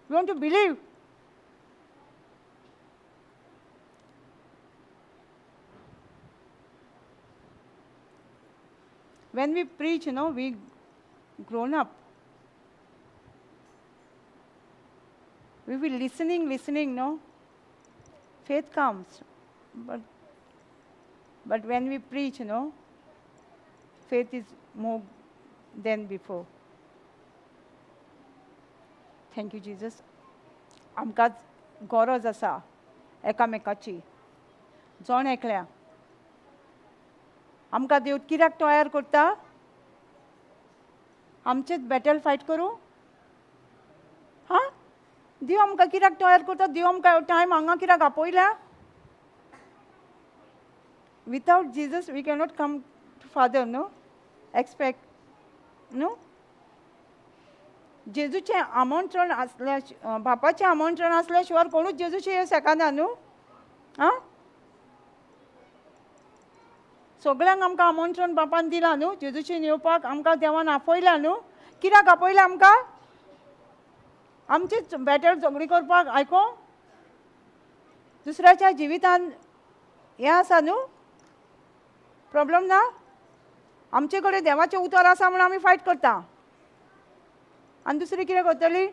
We want to believe. When we preach, we grown up. We will listening, no? Faith comes. But when we preach, faith is more than before. Thank you, Jesus. आमकां गरज आसा एकामेकाची. जण एकल्या. आमकां देव कित्याक तयार करता? आमचेच बॅटल फायट करूं? देव आमकां कित्याक तयार करता? देव आमकां टायम हांगा कित्याक आपयल्या? Without Jesus we cannot come to father, न्हू? एक्सपेक्ट, न्हू? जेजूचें आमंत्रण आसल्या, बापाचें आमंत्रण आसल्या शिवाय कोणूच जेजूचें येवंक शकना, न्हू? आं? सगळ्यांक आमकां आमंत्रण बापान दिलां, न्हू? जेजूचें येवपाक आमकां देवान आपयलां, न्हू? कित्याक आपयलां आमकां? आमचीच बॅटल झगडी करपाक, आयको? दुसऱ्याच्या जिवितान हें आसा, न्हू? प्रॉब्लम ना? आमचे कडेन देवाचें उतर आसा म्हणून आमी फायट करता. आनी दुसरी कितें करतली?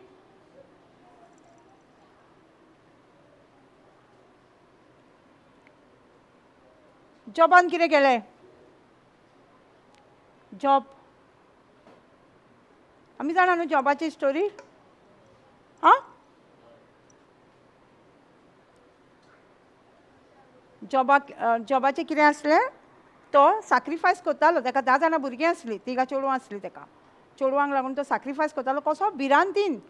जॉबान कितें केलें? जॉब. आमी जाणा न्हू जॉबाची स्टोरी? आं? जॉबाचें कितें आसलें? तो सॅक्रिफायस करतालो. ताका 10 जाणां भुरगीं आसलीं, 3 चेडवां आसलीं ताका. चेडवांक लागून तो सॅक्रिफायस करतालो. कसो? भिरांतीन.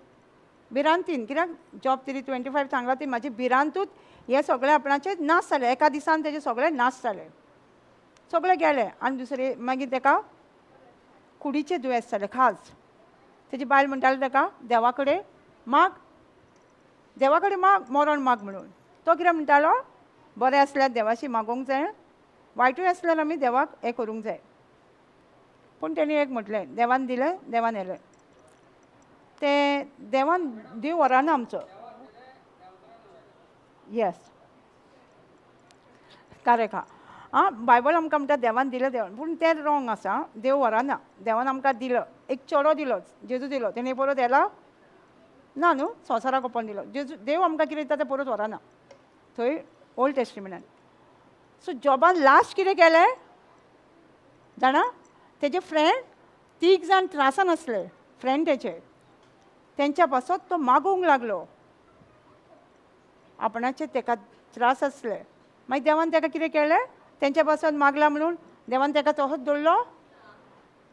कित्याक जॉब 325 सांगला ती म्हाजी भिरांतूच हे सगळे आपणाचे नाश जाले. एका दिसान तेजे सगळे नाश जाले. सगळे गेले. आनी दुसरे मागीर ताका कुडीचें दुयेंस जालें, खाज. तेजी बायल म्हणटाली ताका देवा कडेन माग, मरण माग म्हणून. तो कितें म्हणटालो? बरें आसल्यार देवाशी मागोवंक जाय, वायटूय आसल्यार आमी देवाक हें करूंक जाय. पूण तेणी एक म्हटलें, देवान दिलें, देवान येलें. तें देवान देव व्हरना आमचो. येस, करेक्ट आहा. आं, बायबल आमकां म्हणटा देवान दिलें देवान, पूण तें रॉंग आसा. देव व्हरना. देवान आमकां दिलो, एक चेडो दिलो, जेजू दिलो. तेणी परत येला ना, न्हू? संवसाराक ओपन दिलो. देव आमकां कितें दिता तें परत व्हरना. थंय ओल्ड टेस्टिमेंटान. सो जॉबान लास्ट कितें केलें जाणा? तेजे फ्रेंड 3 जाण त्रासान आसले, फ्रेंड तेचे. तेंच्या पासत तो मागोवंक लागलो. आपणाचे ताका त्रास आसले. मागीर देवान ताका कितें केलें? तेंच्या पासत मागला म्हणून देवान ताका तसोच दवरलो?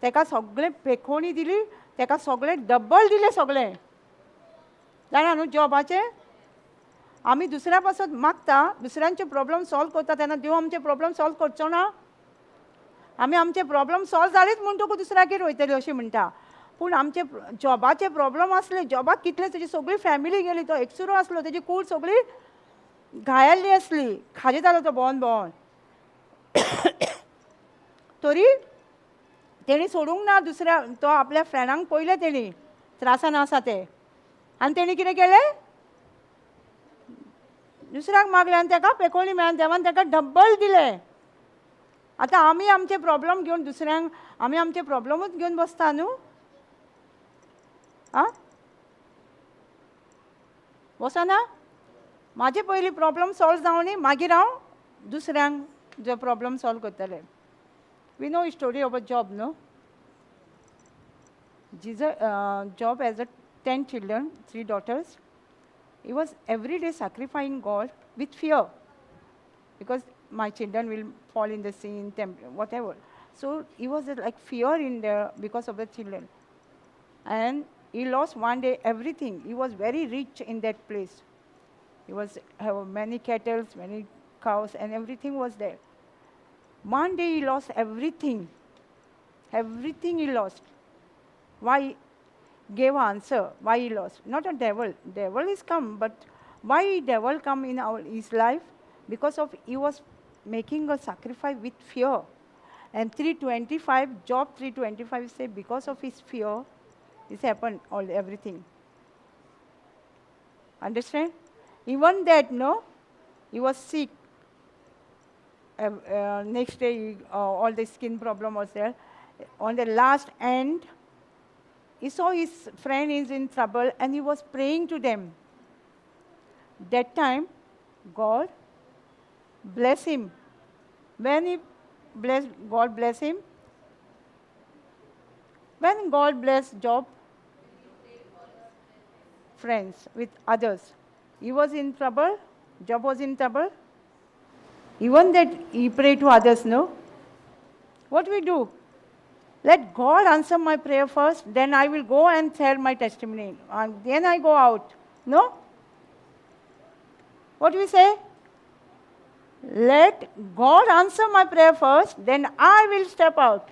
ताका सगळें पेखोवणी दिली, ताका सगळें डबल दिलें सगळें. जाणा न्हू जॉबाचें? आमी दुसऱ्या पासत मागता, दुसऱ्यांचे प्रॉब्लेम सॉल्व करता तेन्ना देव आमचे प्रॉब्लेम सॉल्व करचो ना? आमी आमचे प्रॉब्लेम सॉल्व जालीच म्हूण तुका दुसऱ्यागेर वयतली अशें म्हणटा. पूण आमचे जॉबाचे प्रॉब्लेम आसले, जॉबाक कितले तेजी सगळी फॅमिली गेली. तो एकसुरो आसलो, तेजी कूड सगळी घायल्ली आसली. खाजितालो तो भोंवन. तरी तेणी सोडूंक ना दुसऱ्या, तो आपल्या फ्रेंडांक पयलें तेणी त्रासान आसा ते. आनी तेणी कितें केलें? दुसऱ्याक मागलें आनी ताका पेखोवणी मेळ्ळी. देवान ताका डब्बल दिलें. आतां आमी आमचे प्रॉब्लेम घेवन दुसऱ्यांक आमी आमचे प्रॉब्लेमूच घेवन बसता न्हू? आं? वचना? म्हाजे पयलीं प्रॉब्लेम सॉल्व जावनी, मागीर हांव दुसऱ्यांक जो प्रॉब्लेम सॉल्व करतलें. We know story about Job, न्हू? Job has 10 children, 3 daughters. He was every day sacrificing God with fear, because my children will fall in the sin, whatever. So he was like fear in there because of the children. And he lost one day everything. He was very rich in that place. He was have many cattle, many cows, and everything was there. One day he lost everything. Everything he lost. Why? Gave answer why he lost. Not a devil. Devil is come, but why devil come in his life? Because of he was making a sacrifice with fear. And 325, Job 325 say because of his fear, this happened, everything. Understand? Even that, no, he was sick. Next day, all the skin problem was there. On the last end, he saw his friend is in trouble and he was praying to them. That time, God bless him. When God bless him. When God bless Job, friends with others. He was in trouble, Job was in trouble. Even that he prayed to others, no? What we do? Let God answer my prayer first, then I will go and tell my testimony. And then I go out. No? What do we say? Let God answer my prayer first, then I will step out.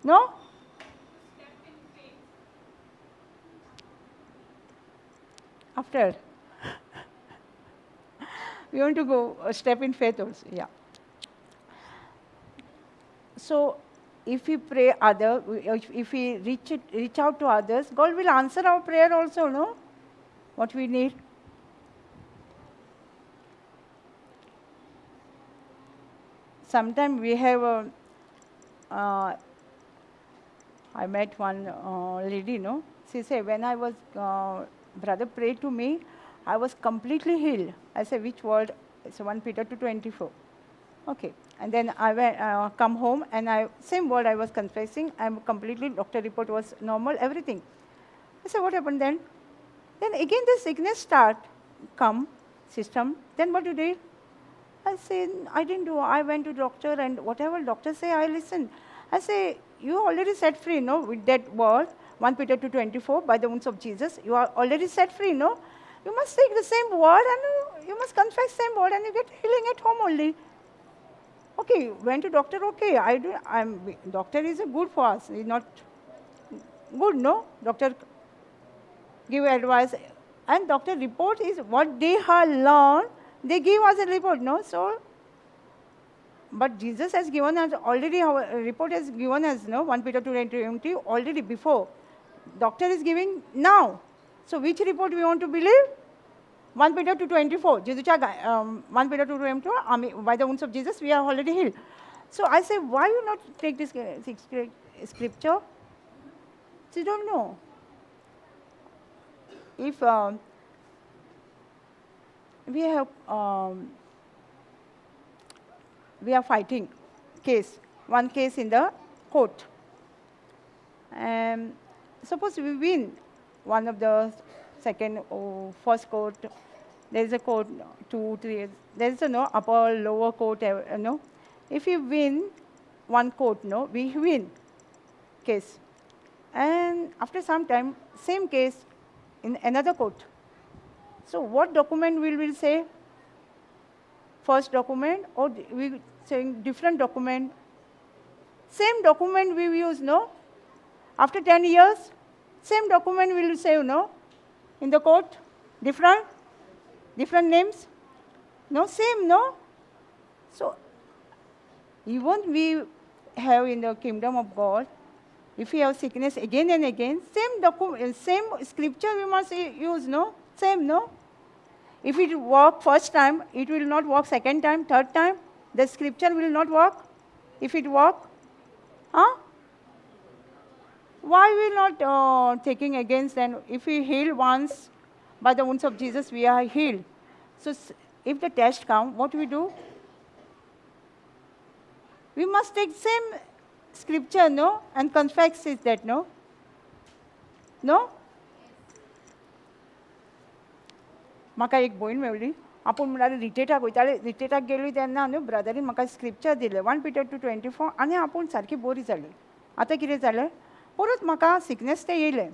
No? After. We want to go a step in faith also. Yeah. So, if we pray if we reach out to others, God will answer our prayer also, no? What we need. Sometimes we have I met one lady, no? She said, when I was, brother prayed to me, I was completely healed. I said, which word? It's 1 Peter 2:24. Okay. And then I went, come home, and same word I was confessing. I'm completely, doctor report was normal, everything. I said, what happened then? Then again the sickness come, system. Then what you did? I said, I didn't do. I went to doctor, and whatever doctor say, I listened. I say, you already set free, no, with that word, 1 Peter 2:24, by the wounds of Jesus. You are already set free, no? You must take the same word, and you must confess same word, and you get healing at home only. Okay, went to doctor, okay. Doctor is good for us. He's not good, no? Doctor give advice. And doctor report is what they have learned, they give us a report, no? So, but Jesus has given us already, our report has given us, no? 1 Peter 2:20 already before. Doctor is giving now. So which report we want to believe? 1 Peter 2:24. 1 Peter 2:24, by the wounds of Jesus, we are already healed. So I say, why you not take this scripture? You don't know. If we are fighting one case in the court. Suppose we win one of the second or first court. There is a court, 2, 3. There is no upper, lower court. No. If you win one court, no, we win case. And after some time, same case in another court. So what document will we say? First document, or we saying different document? Same document we use, no? After 10 years, same document will say, no? In the court, different names? No, same, no? So, even we have in the kingdom of God, if we have sickness again and again, same scripture we must use, no? Same, no? If it work first time, it will not work second time, third time. The scripture will not work. If it work, huh? Why we not taking against then? If we heal once by the wounds of Jesus, we are healed. So if the test come, what we do? We must take same scripture, no? And confess it that, no? No? म्हाका एक भयण मेवली आपूण म्हणल्यार रिट्रेटाक वयताले रिट्रेटाक गेली तेन्ना न्हू ब्रदरीन म्हाका स्क्रिप्चर दिलें 1 Peter 2:24 आनी आपूण सारकी बरी जाली आतां कितें जालें परत म्हाका सिकनेस तें येयलें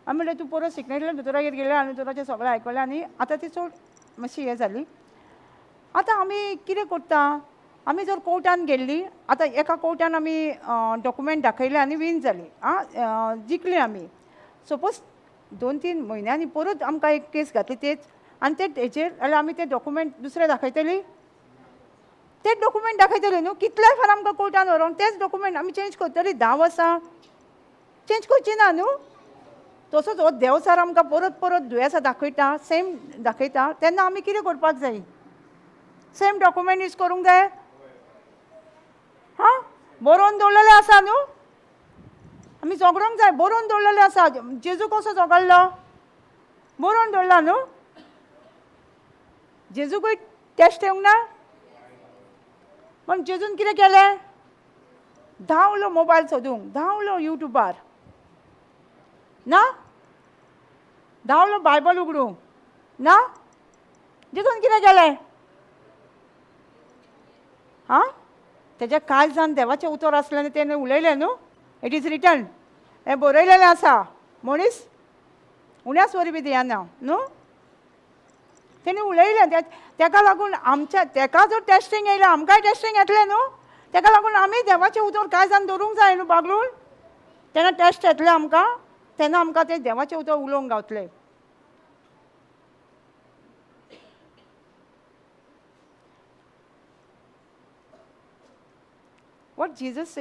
आमी म्हणलें तूं परत सिकनेसल्या दोतोरागेर गेलें आनी दोतोराचें सगळें आयकलें आनी आतां ती चड मातशी हें जाली आतां आमी कितें करता आमी जर कोर्टान गेल्लीं आतां एका कोर्टान आमी डॉक्युमेंट दाखयले आनी विन जाली आं जिखली आमी सपोज 2-3 म्हयन्यांनी परत आमकां एक केस घातली तेच आनी तेचेर जाल्यार आमी ते डॉक्युमेंट दुसरे दाखयतली तेच डॉक्युमेंट दाखयतली न्हू कितलेय फार आमकां कोर्टान व्हरोन तेच डॉक्युमेंट आमी चेंज करतली 10 वर्सां चेंज करची ना न्हू तसोच हो देव सर आमकां परत परत दुयेंसां दाखयता सेम दाखयता तेन्ना आमी कितें करपाक जाय सेम डॉक्युमेंट यूज करूंक जाय हां बरोवन दवरलेलें आसा न्हू आमी झगडोंक जाय बरोवन दवरलेलें आसा जेजू कसो झगडलो बरोवन दवरला न्हू जेजूकूय टेस्ट येवंक ना पण जेजून कितें केलें धांवलो मोबायल सोदूंक धांवलो युट्यूबार ना धांवलो बायबल उगडूंक ना जेजून कितें केलें हां तेज्या काळजान देवाचें उतर आसलें तेणें उलयलें न्हू इट इज रिटन हें बरयलेलें आसा मनीस उण्या स्वरी बी दियाना न्हू. तेणी उलयलें तेका लागून आमच्या तेका जर टेस्टींग येयलें आमकांय टेस्टींग येतलें न्हू. तेका लागून आमी देवाचें उतर कांय जाण दवरूंक जाय न्हू बागलून. तेन्ना टेस्ट येतलें आमकां तेन्ना आमकां तें देवाचें उतर उलोवंक गावतलें. What Jesus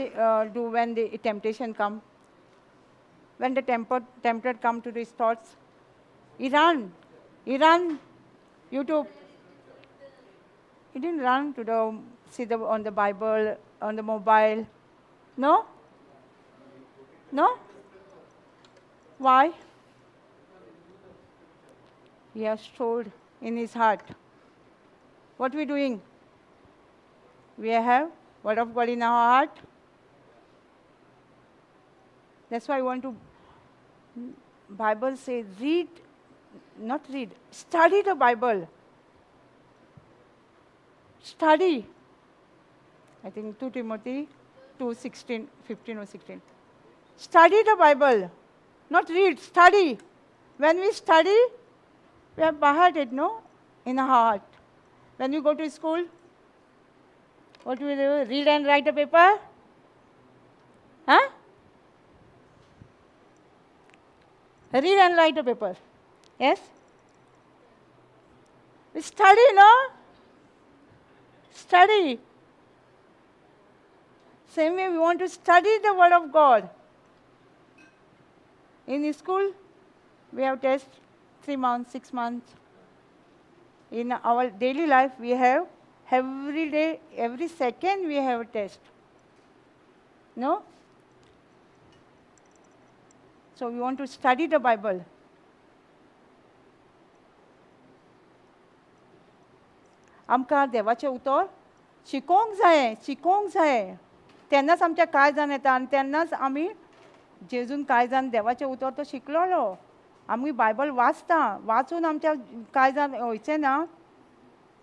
do when the temptation come? When the tempted come to his thoughts? He ran. YouTube. He didn't run to on the Bible, on the mobile. No? Why? He has stored in his heart. What we doing? We have Word of God in our heart. That's why I want to, Bible says, study the Bible. Study. I think 2 Timothy 2:16, 15 or 16. Study the Bible. Not read, study. When we study, we have it, no? In our heart. When we go to school, what do we do? Read and write a paper? Huh? Read and write a paper. Yes? We study, no? Study. Same way we want to study the Word of God. In school, we have tests 3 months, 6 months. In our daily life, we have every day, every second we have a test. No? So we want to study the Bible. आमकां देवाचें उतर शिकोवंक जाय. तेन्नाच आमच्या काळजान येता आनी तेन्नाच आमी जेजून काळजान देवाचें उतर तो शिकलोलो. आमी बायबल वाचून आमच्या काळजान वयचें ना.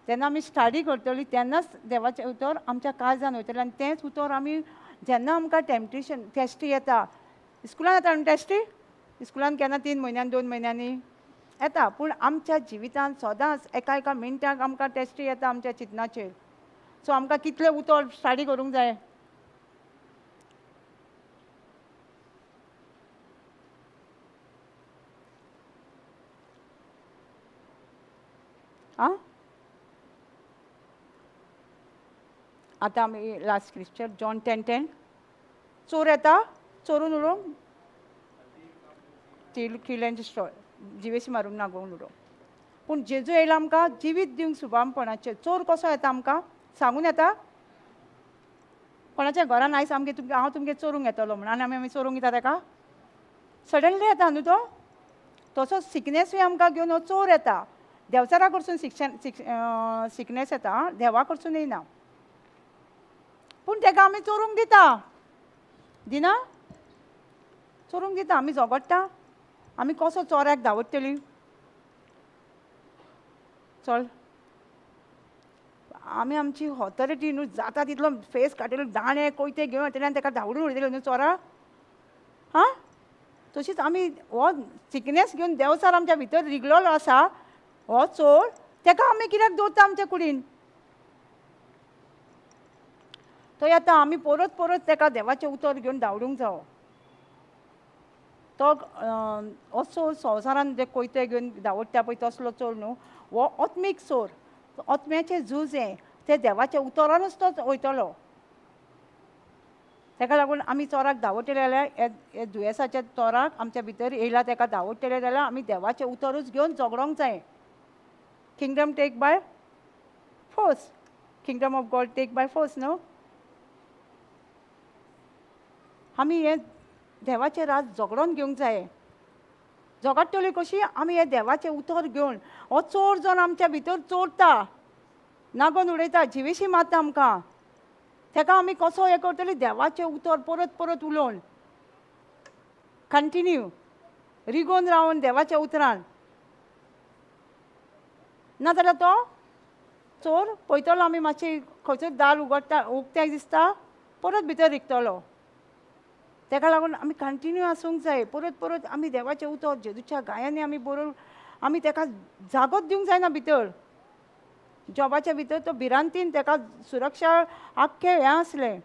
जेन्ना आमी स्टडी करतलीं तेन्नाच देवाचें उतर आमच्या काळजान वयतलें आनी तेंच उतर आमी जेन्ना आमकां टेस्टी येता. स्कुलान येता न्हू टेस्टी? स्कुलान केन्ना 3 म्हयन्यान 2 म्हयन्यांनी येता. पूण आमच्या जिवितांत सदांच एका मिनटाक आमकां टेस्टी येता आमच्या चिंतनाचेर. सो आमकां कितलें उतर स्टडी करूंक जाय? आं? आतां आमी लास्ट स्क्रिप्चर जॉन 10:10. चोर येता, चोरून उडोवंक किल एंड डिस्ट्रॉय, जिवेशी मारूंक नागोवन उडोवंक. पूण जेजू येयला आमकां जिवीत दिवंक सुभामपणाचें. चोर कसो येता आमकां सांगून येता? कोणाच्या घरान आयज हांव तुमगे चोरूंक येतलो म्हणून आनी आमी चोरूंक येता ताका? सडनली येता न्हू तो. तसो सिकनेसूय आमकां घेवन हो चोर येता. देंवचारा कडसून सिकनेस येता, देवा कडसून येयना. पूण ताका आमी चोरूंक दिना? चोरूंक दिता. आमी झगडटा. आमी कसो चोराक धांवतली? चल आमी आमची ऑथॉरिटी न्हू जाता तितलो फेस काडटलो, दाणे कोयते घेवन येतले आनी ताका धांवडून उडयतले न्हू चोरा. हां? तशीच आमी हो सिकनेस घेवन देंवचार आमच्या भितर रिगलोलो आसा हो चोर, ताका आमी कित्याक दवरता आमचे कुडीन? तो येता आमी परत ताका देवाचें उतर घेवन धांवडूंक जावो. तो असो संवसारान जे कोयते घेवन धांवडटा पळय तसलो चोर न्हू. हो आत्मीक चोर. आत्म्याचें झूज हें. ते देवाच्या उतरानूच तो वयतलो. ताका लागून आमी चोराक धांवटले जाल्यार हे दुयेंसाच्या चोराक आमच्या भितर येयला ताका धांवटले जाल्यार आमी देवाचें उतरूच घेवन झगडोंक जाय. Kingdom take by force. Kingdom of God take by force न्हू. आमी हे देवाचें राज झगडोन घेवंक जाय. झगडटली कशी? आमी हे देवाचें उतर घेवन हो चोर जावन आमच्या भितर चोरता, नागोन उडयता, जिवेशी मारता आमकां. ताका आमी कसो हें करतली? देवाचें उतर परत उलोवन कंटिन्यू रिगोवन रावन देवाच्या उतरान. नाजाल्यार तो चोर पळयतलो आमी मातशी खंयचो दार उगडटा उगत्याक दिसता परत भितर रिगतलो. ताका लागून आमी कंटिन्यू आसूंक जाय. परत परत आमी देवाचें उतर जेजूच्या गायांनी आमी बरोवन आमी ताका जागोच दिवंक जायना भितर. जॉबाच्या भितर तो भिरांतीन ताका सुरक्षा आख्खें हें आसलें,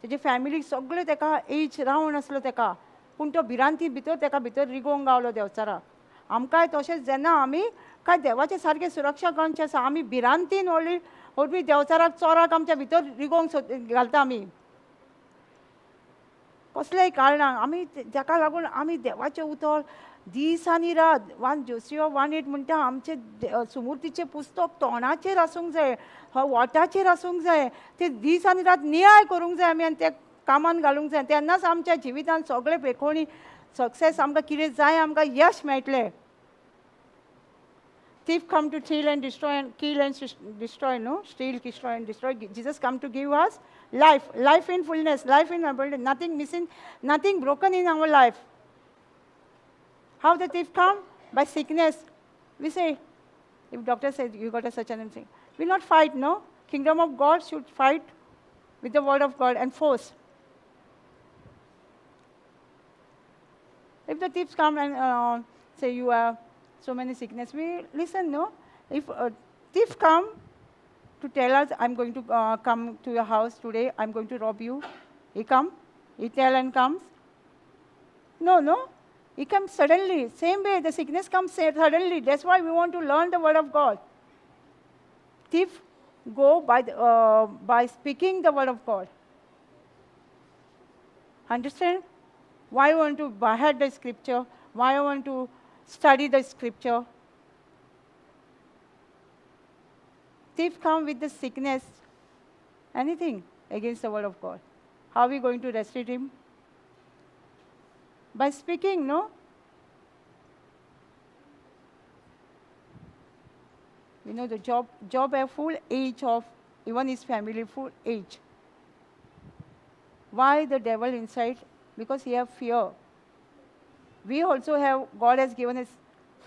तेजे फॅमिलीक सगळें ताका एज रावंड आसलो ताका, पूण तो भिरांती भितर ताका भितर रिगोवंक गावलो देंवचाराक. आमकांय तशेंच जेन्ना आमी काय देवाचें सारकें सुरक्षा गोंयचें आसा, आमी भिरांतीन व्हडली देंवचाराक चोराक आमच्या भितर रिगोवंक घालता आमी कसलेय कारणाक. आमी जाका लागून आमी देवाचें उतर दीस आनी रात 1 जोसिया 1:8 म्हणटा आमचें सुमृतीचें पुस्तक तोंडाचेर आसूंक जाय, ओंठाचेर आसूंक जाय. ते दीस आनी रात नियाळ करूंक जाय आमी आनी ते कामान घालूंक जाय. तेन्नाच आमच्या जिवितान सगळे पेखोवणी सक्सेस आमकां कितें जाय आमकां यश मेळटलें. Thief come to steal and destroy and kill and destroy, no? Steal, destroy and destroy. Jesus come to give us life, life in fullness, life in abundance, nothing missing, nothing broken in our life. How the thief come? By sickness. We say, if doctor says you got a such and thing, we'll not fight, no? Kingdom of God should fight with the word of God and force. If the thieves come and say you have so many sickness, we listen, no? If a thief come to tell us, I'm going to come to your house today, I'm going to rob you, he come, he tell and comes. No, no, he comes suddenly. Same way, the sickness comes suddenly. That's why we want to learn the word of God. Thief go by speaking the word of God. Understand? Why I want to behead the scripture? Why I want to study the scripture? Thief come with the sickness, anything against the word of God. How are we going to restrict him? By speaking, no? You know, the Job have full age of, even his family, full age. Why the devil inside? Because he have fear. We also have, God has given us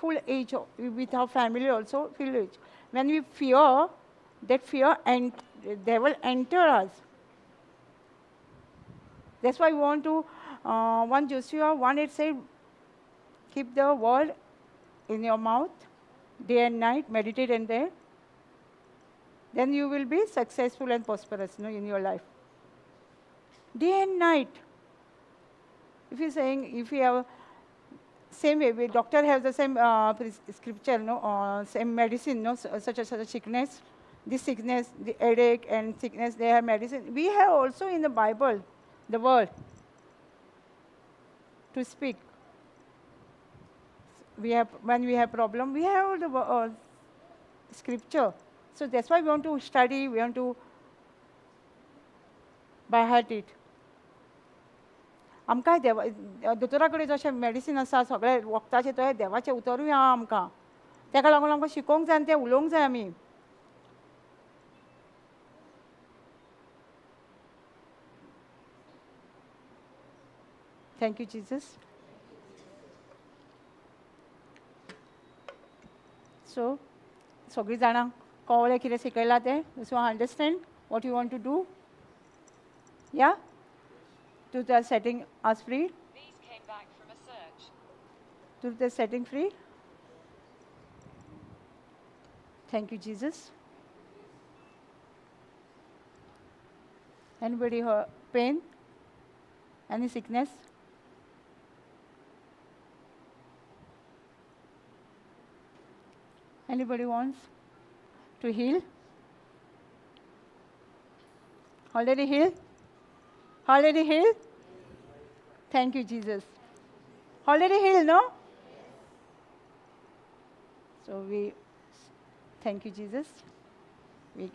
full age with our family also, full age. When we fear, that fear and devil enter us. That's why we want to, 1 Joshua 1:8 says, keep the word in your mouth, day and night, meditate in there. Then you will be successful and prosperous, no, in your life. Day and night. If you're saying, if you have same way, doctor has the same scripture, no, same medicine, no, such a sickness, this sickness, the headache and sickness, they have medicine. We have also in the Bible, the word to speak. We have, when we have problem, we have the scripture. So that's why we want to study, we want to by heart it. आमकांय दोतोरा कडेन जशें medicine आसा सगळे वखदाचें तो देवाचें उतरूय आहा आमकां. ताका लागून आमकां शिकोवंक जाय आनी तें उलोवंक जाय आमी. Thank you Jesus. सो सगळीं जाणांक कळ्ळें कितें शिकयलां तें. So understand what you want to do. या to the setting us free. These came back from a search. To the setting free. Thank you, Jesus. Anybody pain? Any sickness? Anybody wants to heal? Already healed? Already healed? Thank you, Jesus. Already healed, no? So we thank you, Jesus. We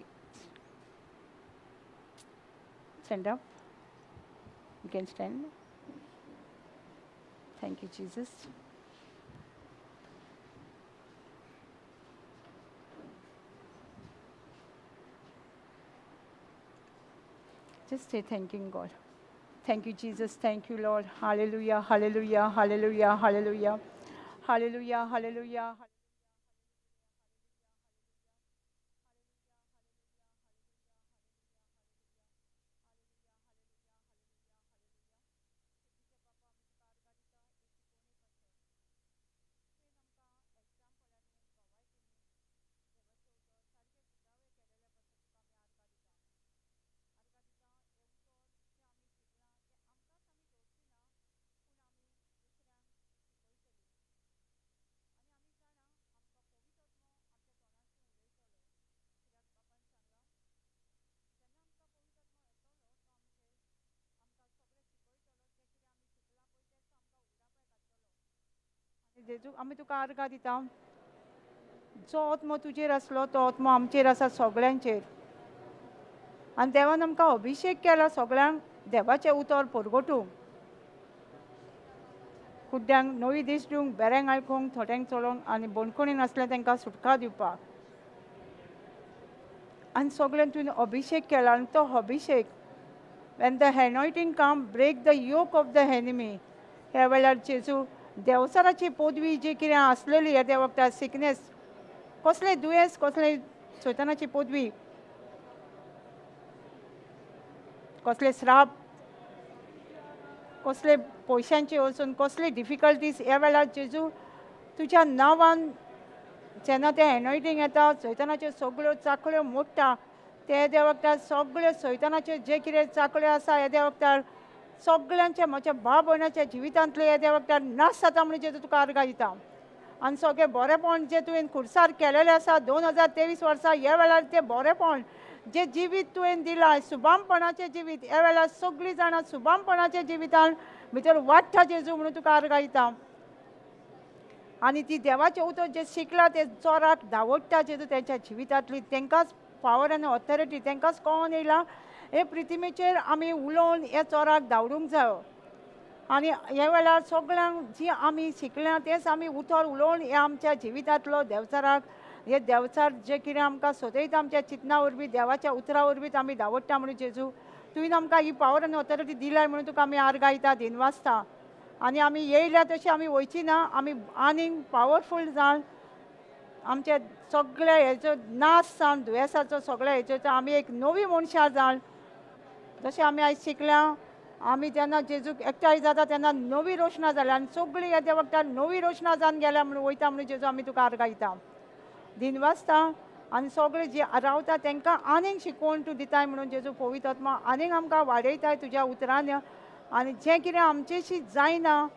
stand up. You can stand. Thank you, Jesus. Just say thanking God. Thank you, Jesus. Thank you, Lord. Hallelujah, hallelujah, hallelujah, hallelujah, hallelujah, hallelujah. जेजू आमी तुका आर्गां दिता. जो आत्मो तुजेर आसलो तो आत्मो आमचेर आसा सगळ्यांचेर. आनी देवान आमकां अभिशेक केला सगळ्यांक देवाचें उतर परगटूंक. कुड्ड्यांक नवी दीस दिवंक, बेऱ्यांक आयकूंक, थोड्यांक चलोवंक आनी बंदखणीन आसल्या तांकां सुटका दिवपाक. आनी सगळ्यांक तुवें अभिशेक केला आनी तो Abhishek when the anointing come, break the yoke of the enemy. ह्या वेळार जेजू देवचाराची पदवी जी कितें आसलेली ह्या त्या वखदार सिकनेस, कसलें दुयेंस, कसलें सैतानाची पदवी, कसले श्राप, कसले पयशांचे वचून, कसले डिफिकल्टीज ह्या वेळार जेजू तुज्या नांवान जेन्ना तें एनॉयटींग येता, सैतानाच्यो सगळ्यो चाकळ्यो मोडटा. ते त्या वखदार सगळ्यो सैतानाच्यो जे कितें चाकळ्यो आसा ह्या त्या वखदार सगळ्यांचे म्हज्या भाव भयणाच्या जिवितांतले ह्या त्या वखदार नाश जाता म्हणून जेजू तुका आर्गां दिता. आनी सगळें बरेंपण जे तुवें खुर्सार केलेलें आसा 2023 वर्सा ह्या वेळार तें बरेंपण जे जिवीत तुवें दिलां, सुबामपणाचें जिवीत, ह्या वेळार सगळीं जाणां सुबामपणाच्या जिवितान भितर वाडटा जेजू म्हणून तुका आर्गां दिता. आनी ती देवाचें उतर जे शिकला ते चोराक धांवडटा जेजू तेंच्या जिवितांतली. तांकांच पावर आनी ऑथॉरिटी तांकांच कळोन येयला हे पृथ्वीचेर आमी उलोवन हे चोराक धांवडूंक जायो. आनी ह्या वेळार सगळ्यांक जी आमी शिकल्या तेच आमी उतर उलोवन हे आमच्या जिवितांतलो देवचाराक हे देवचार जे कितें आमकां सदैत आमच्या चिंतना वरवीं देवाच्या उतरा वरवीं आमी धांवडटा म्हणून जेजू तुवें आमकां ही पावर आनी ऑथॉरिटी दिल्या म्हणून तुका आमी आर्गां दिता दिनवासता. आनी आमी येयल्या तशी आमी वयची ना, आमी आनीक पावरफूल जावन आमचे सगळे हेचो नाश जावन दुयेंसाचो सगळे हेचो आमी एक नवी मनशां जावन जशें आमी आयज शिकल्या आमी जेन्ना जेजूक एकठांय जाता तेन्ना नवी रोशना जाल्या आनी सगळीं ह्या वखदार नवी रोशना जावन गेल्या म्हणून वयता म्हणून जेजू आमी तुका आर्गां दिता दिनवासता. आनी सगळीं जीं रावता तांकां आनीक शिकवण तूं दिताय म्हणून जेजू पवित्र आत्मा आनीक आमकां वाडयताय तुज्या उतरान. आनी जें कितें आमचेशी जायना,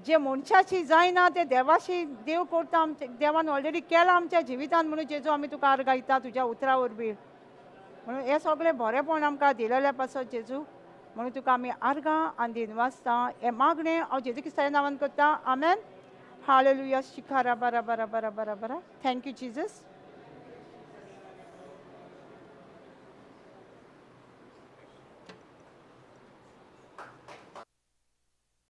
जे मनशाची जायना ते देवाशी देव करता. आमचे देवान ऑलरेडी केलां आमच्या जिवितान म्हणून जेजू आमी तुका आर्गां दिता तुज्या उतरा वरवीं. म्हणून हे सगळें बरेंपण आमकां दिलेलें पासत जेजू म्हणून तुका आमी आर्गां आनी दिनवासता. हे मागणें हांव जेजू क्रिस्ताच्या नांवान करता. आमेन. हालेलुया. शिखारा बरा बरा बरा बरा बरा. Thank you Jesus.